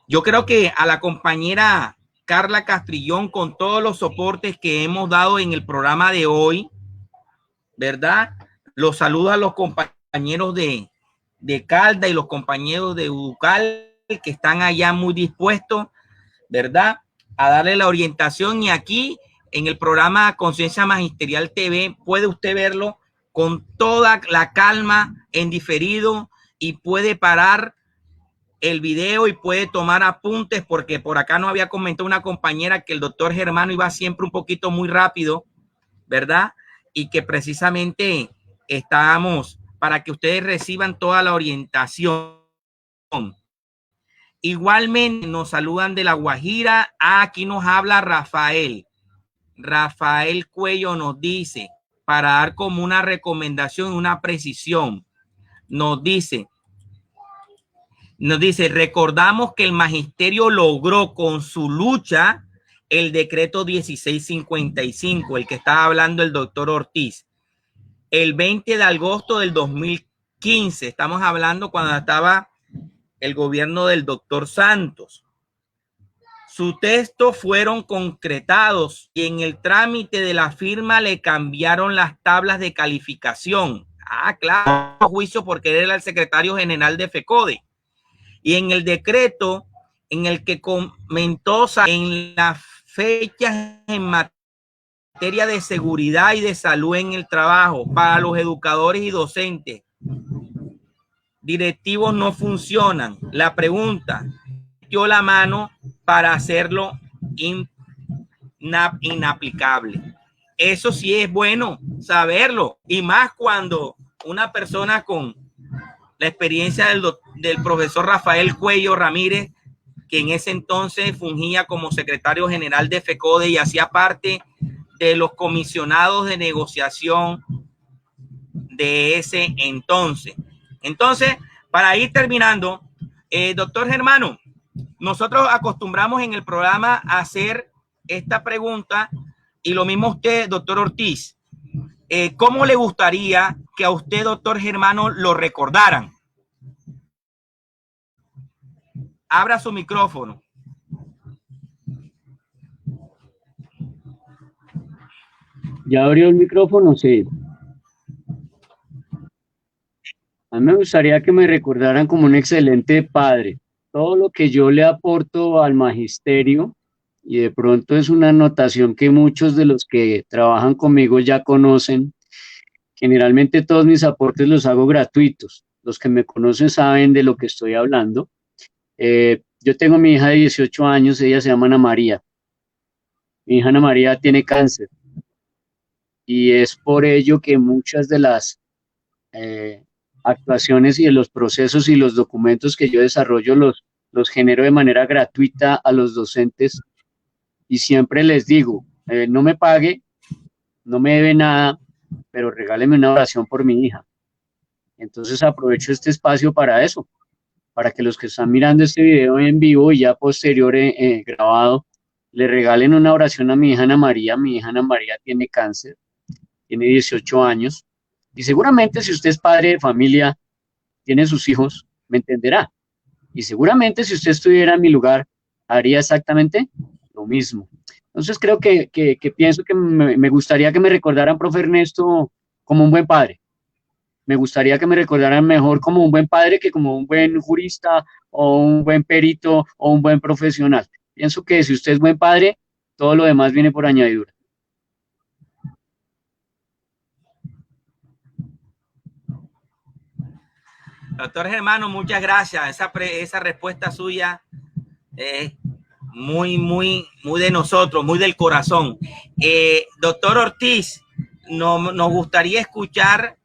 Yo creo que a la compañera Carla Castrillón, con todos los soportes que hemos dado en el programa de hoy, ¿verdad? Los saludo a los compañeros de Caldas y los compañeros de Uducal que están allá muy dispuestos, ¿verdad? A darle la orientación y aquí en el programa Conciencia Magisterial TV puede usted verlo con toda la calma en diferido y puede parar el video y puede tomar apuntes porque por acá nos había comentado una compañera que el doctor Germano iba siempre un poquito muy rápido, ¿verdad? Y que precisamente estábamos para que ustedes reciban toda la orientación. Igualmente nos saludan de La Guajira. Aquí nos habla Rafael. Rafael Cuello nos dice, para dar como una recomendación, una precisión, nos dice, recordamos que el magisterio logró con su lucha el decreto 1655, el que estaba hablando el doctor Ortiz, el 20 de agosto del 2015. Estamos hablando cuando estaba el gobierno del doctor Santos. Su texto fueron concretados y en el trámite de la firma le cambiaron las tablas de calificación. Ah, claro, juicio porque él era el secretario general de FECODE. Y en el decreto en el que comentó en las fechas en materia de seguridad y de salud en el trabajo para los educadores y docentes, directivos no funcionan. La pregunta, dio la mano para hacerlo inaplicable. Eso sí es bueno saberlo, y más cuando una persona con la experiencia del profesor Rafael Cuello Ramírez, que en ese entonces fungía como secretario general de FECODE y hacía parte de los comisionados de negociación de ese entonces. Entonces, para ir terminando, doctor Germano, nosotros acostumbramos en el programa a hacer esta pregunta, y lo mismo usted, doctor Ortiz. ¿Cómo le gustaría que a usted, doctor Germano, lo recordaran? Abra su micrófono. ¿Ya abrió el micrófono? Sí. A mí me gustaría que me recordaran como un excelente padre. Todo lo que yo le aporto al magisterio, y de pronto es una anotación que muchos de los que trabajan conmigo ya conocen, generalmente todos mis aportes los hago gratuitos. Los que me conocen saben de lo que estoy hablando. Yo tengo mi hija de 18 años, ella se llama Ana María. Mi hija Ana María tiene cáncer. Y es por ello que muchas de las actuaciones y de los procesos y los documentos que yo desarrollo los genero de manera gratuita a los docentes, y siempre les digo, no me pague, no me debe nada, pero regáleme una oración por mi hija. Entonces aprovecho este espacio para eso, para que los que están mirando este video en vivo y ya posterior grabado, le regalen una oración a mi hija Ana María. Mi hija Ana María tiene cáncer, tiene 18 años, y seguramente si usted es padre de familia, tiene sus hijos, me entenderá. Y seguramente si usted estuviera en mi lugar, haría exactamente lo mismo. Entonces creo que pienso que me gustaría que me recordaran, profe Ernesto, como un buen padre. Me gustaría que me recordaran mejor como un buen padre que como un buen jurista o un buen perito o un buen profesional. Pienso que si usted es buen padre, todo lo demás viene por añadidura. Doctor Germano, muchas gracias. Esa respuesta suya es muy de nosotros, muy del corazón. Doctor Ortiz, nos gustaría escuchar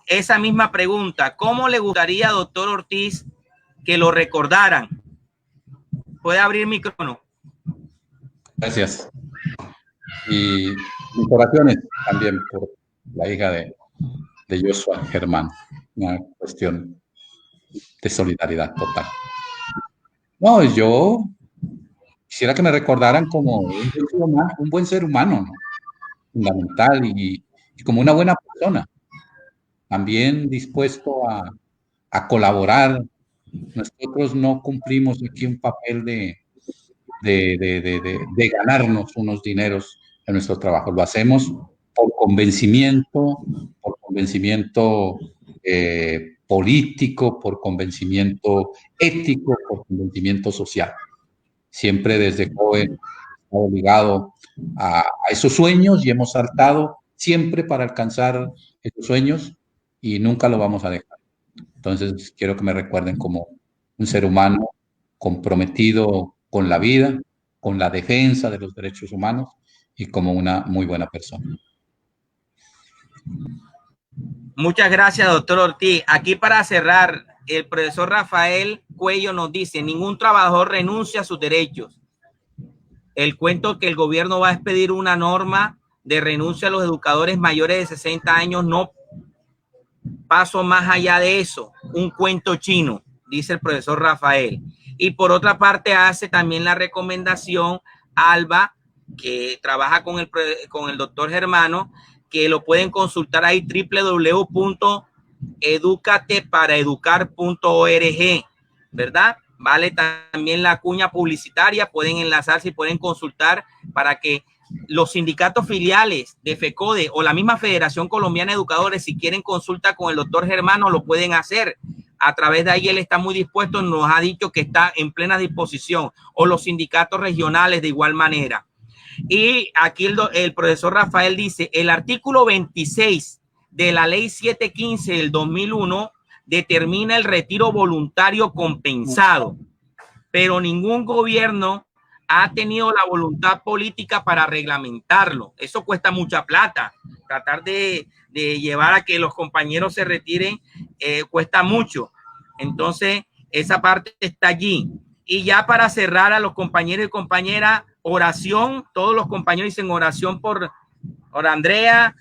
esa misma pregunta. ¿Cómo le gustaría, doctor Ortiz, que lo recordaran? ¿Puede abrir el micrófono? Gracias. Y mis oraciones también por la hija de Joshua Germán. Una cuestión de solidaridad total. No, yo quisiera que me recordaran como un buen ser humano, ¿no? Fundamental y como una buena persona, también dispuesto a colaborar. Nosotros no cumplimos aquí un papel de ganarnos unos dineros en nuestro trabajo, lo hacemos por convencimiento político, por convencimiento ético, por convencimiento social. Siempre desde joven he estado ligado a esos sueños y hemos saltado siempre para alcanzar esos sueños y nunca lo vamos a dejar. Entonces quiero que me recuerden como un ser humano comprometido con la vida, con la defensa de los derechos humanos y como una muy buena persona. Muchas gracias, doctor Ortiz. Aquí para cerrar, el profesor Rafael Cuello nos dice: ningún trabajador renuncia a sus derechos. El cuento que el gobierno va a expedir una norma de renuncia a los educadores mayores de 60 años, no paso más allá de eso. Un cuento chino, dice el profesor Rafael. Y por otra parte hace también la recomendación Alba, que trabaja con el doctor Germano, que lo pueden consultar ahí, www.educateparaeducar.org, ¿verdad? Vale también la cuña publicitaria, pueden enlazarse y pueden consultar para que los sindicatos filiales de FECODE o la misma Federación Colombiana de Educadores, si quieren consulta con el doctor Germano, lo pueden hacer. A través de ahí él está muy dispuesto, nos ha dicho que está en plena disposición, o los sindicatos regionales de igual manera. Y aquí el profesor Rafael dice: el artículo 26 de la ley 715 del 2001 determina el retiro voluntario compensado, pero ningún gobierno ha tenido la voluntad política para reglamentarlo. Eso cuesta mucha plata. Tratar de llevar a que los compañeros se retiren cuesta mucho. Entonces, esa parte está allí. Y ya para cerrar, a los compañeros y compañeras, oración. Todos los compañeros dicen oración por Andrea.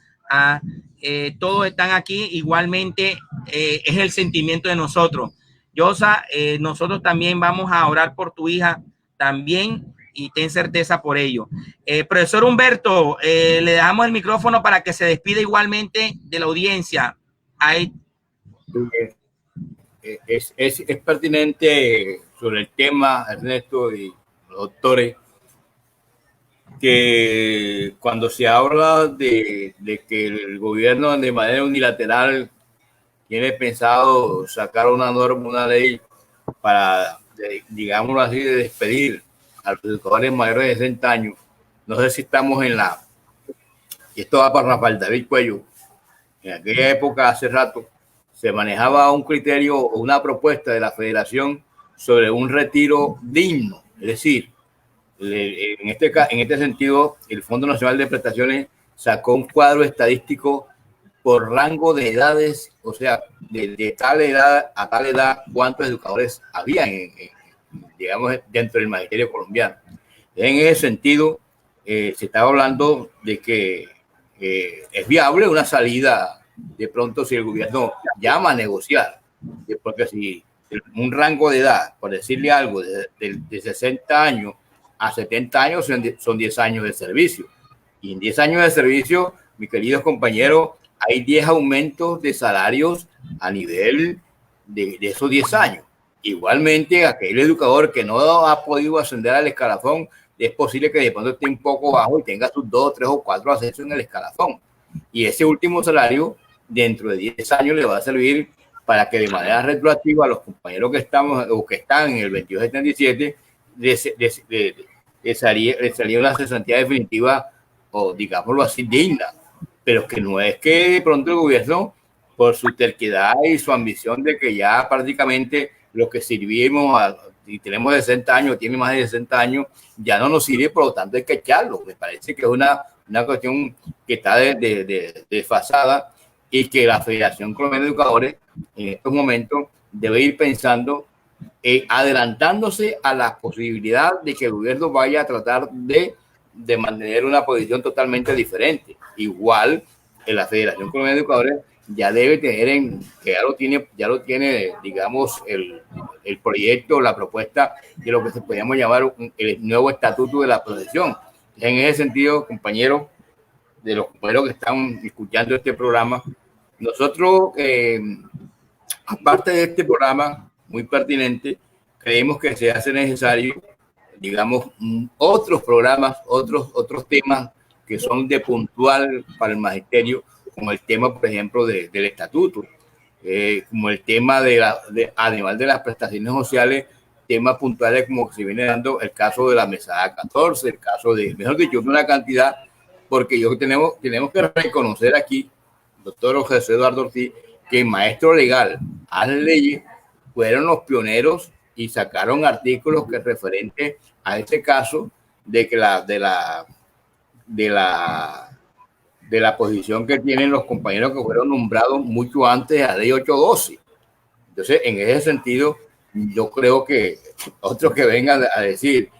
Todos están aquí. Igualmente, es el sentimiento de nosotros. Yosa, nosotros también vamos a orar por tu hija también, y ten certeza por ello. Profesor Humberto, le damos el micrófono para que se despida igualmente de la audiencia. Ahí. Es pertinente sobre el tema, Ernesto y los doctores, que cuando se habla de que el gobierno de manera unilateral tiene pensado sacar una norma, una ley para, digámoslo así, de despedir a los educadores mayores de 60 años, no sé si estamos y esto va para Rafael David Cuello. En aquella época, hace rato, se manejaba un criterio o una propuesta de la federación sobre un retiro digno. Es decir, en este sentido, el Fondo Nacional de Prestaciones sacó un cuadro estadístico por rango de edades, o sea, de tal edad a tal edad, cuántos educadores había, digamos, dentro del magisterio colombiano. En ese sentido, se estaba hablando de que es viable una salida de pronto si el gobierno llama a negociar, porque si un rango de edad, por decirle algo, de 60 años a 70 años son 10 años de servicio. Y en 10 años de servicio, mis queridos compañeros, hay 10 aumentos de salarios a nivel de esos 10 años. Igualmente, aquel educador que no ha podido ascender al escalafón, es posible que de pronto esté un poco bajo y tenga sus 2, 3 o 4 ascensos en el escalafón. Y ese último salario, dentro de 10 años, le va a servir para que de manera retroactiva a los compañeros que estamos o que están en el 2277 les salía una cesantía definitiva, o digámoslo así, digna. Pero que no es que de pronto el gobierno, por su terquedad y su ambición de que ya prácticamente los que sirvimos y tenemos 60 años, tiene más de 60 años, ya no nos sirve, por lo tanto hay que echarlo. Me parece que es una cuestión que está desfasada, y que la Federación Colombiana de Educadores en estos momentos debe ir pensando, adelantándose a la posibilidad de que el gobierno vaya a tratar de mantener una posición totalmente diferente. Igual en la Federación Colombiana de Educadores ya debe tener, que ya lo tiene, digamos, el proyecto, la propuesta de lo que se podríamos llamar el nuevo estatuto de la profesión. En ese sentido, compañeros, de los compañeros que están escuchando este programa, nosotros, aparte de este programa muy pertinente, creemos que se hace necesario, digamos, otros programas, otros temas que son de puntual para el magisterio, como el tema, por ejemplo, del estatuto, como el tema además de las prestaciones sociales, temas puntuales como que se viene dando el caso de la mesada 14, el caso de, mejor dicho, una cantidad, porque tenemos que reconocer aquí, doctor José Eduardo Ortiz, que el maestro legal a las leyes fueron los pioneros y sacaron artículos que referente a este caso de que de la posición que tienen los compañeros que fueron nombrados mucho antes a la ley 812. Entonces, en ese sentido, yo creo que otros que vengan a decir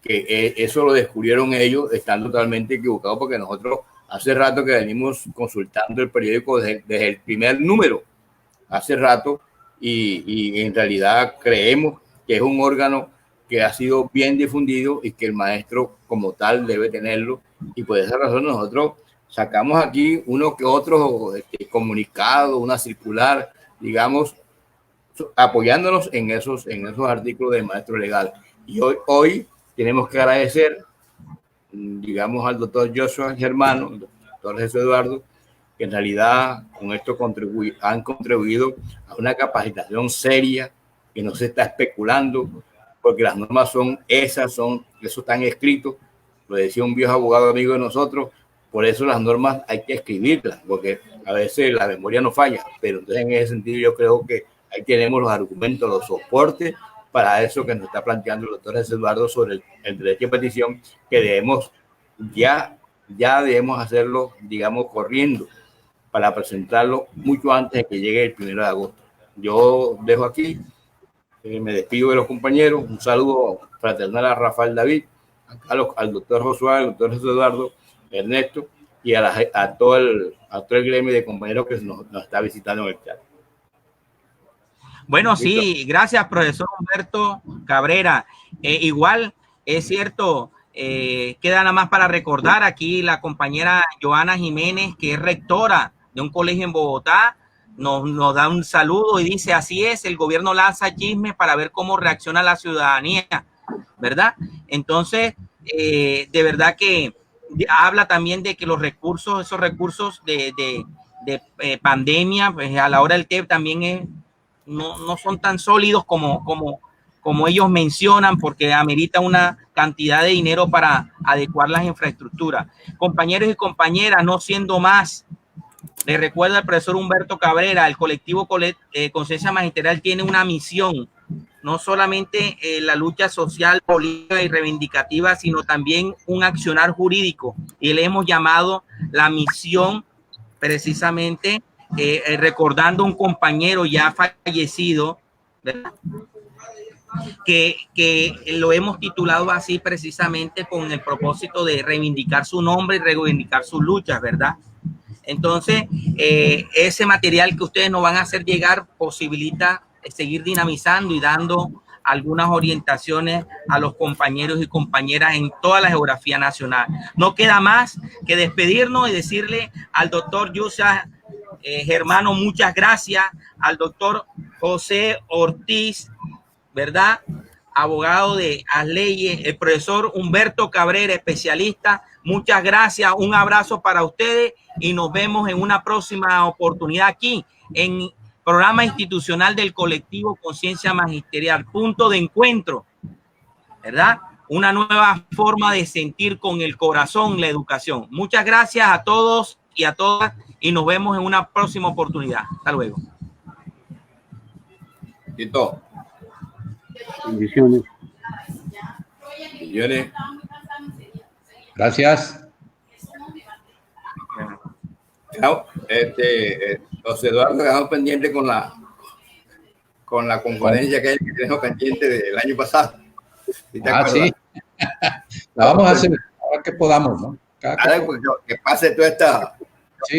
que eso lo descubrieron ellos están totalmente equivocados, porque nosotros hace rato que venimos consultando el periódico desde el primer número, hace rato, y en realidad creemos que es un órgano que ha sido bien difundido y que el maestro como tal debe tenerlo, y por esa razón nosotros sacamos aquí uno que otro comunicado, una circular, digamos, apoyándonos en esos artículos del maestro legal. Y hoy tenemos que agradecer, digamos, al doctor Joshua Germano, al doctor Jesús Eduardo, que en realidad con esto han contribuido a una capacitación seria, que no se está especulando, porque las normas son esas, eso están escritos, lo decía un viejo abogado amigo de nosotros, por eso las normas hay que escribirlas, porque a veces la memoria no falla, pero entonces en ese sentido yo creo que ahí tenemos los argumentos, los soportes para eso que nos está planteando el doctor Jesús Eduardo sobre el derecho de petición, que debemos ya debemos hacerlo, digamos, corriendo para presentarlo mucho antes de que llegue el 1 de agosto. Yo dejo aquí, me despido de los compañeros, un saludo fraternal a Rafael David, al doctor Josué, al doctor Jesús Eduardo, Ernesto y a todo el gremio de compañeros que nos está visitando en el chat. Bueno, sí, gracias, profesor Humberto Cabrera. Igual, es cierto, queda nada más para recordar aquí la compañera Joana Jiménez, que es rectora de un colegio en Bogotá, nos da un saludo y dice, así es, el gobierno lanza chismes para ver cómo reacciona la ciudadanía, ¿verdad? Entonces, de verdad que habla también de que los recursos, esos recursos de pandemia, pues a la hora del TEP también no son tan sólidos como ellos mencionan, porque amerita una cantidad de dinero para adecuar las infraestructuras. Compañeros y compañeras, no siendo más, les recuerdo al profesor Humberto Cabrera, el colectivo Conciencia Magisterial tiene una misión, no solamente la lucha social, política y reivindicativa, sino también un accionar jurídico, y le hemos llamado la misión precisamente recordando un compañero ya fallecido, ¿verdad? Que lo hemos titulado así precisamente con el propósito de reivindicar su nombre y reivindicar sus luchas, ¿verdad? Entonces, ese material que ustedes nos van a hacer llegar posibilita seguir dinamizando y dando algunas orientaciones a los compañeros y compañeras en toda la geografía nacional. No queda más que despedirnos y decirle al doctor Yusa Germano, muchas gracias, al doctor José Ortiz, ¿verdad? Abogado de las leyes, el profesor Humberto Cabrera, especialista, muchas gracias, un abrazo para ustedes y nos vemos en una próxima oportunidad aquí en programa institucional del colectivo Conciencia Magisterial, punto de encuentro, ¿verdad? Una nueva forma de sentir con el corazón la educación. Muchas gracias a todos y a todas y nos vemos en una próxima oportunidad. Hasta luego. Tito. Bendiciones. Bendiciones. Gracias. José Eduardo, quedamos pendiente con la conferencia que tenemos pendiente del año pasado. ¿Sí? La vamos a hacer ahora que podamos, ¿no? Que pase toda esta... Sí.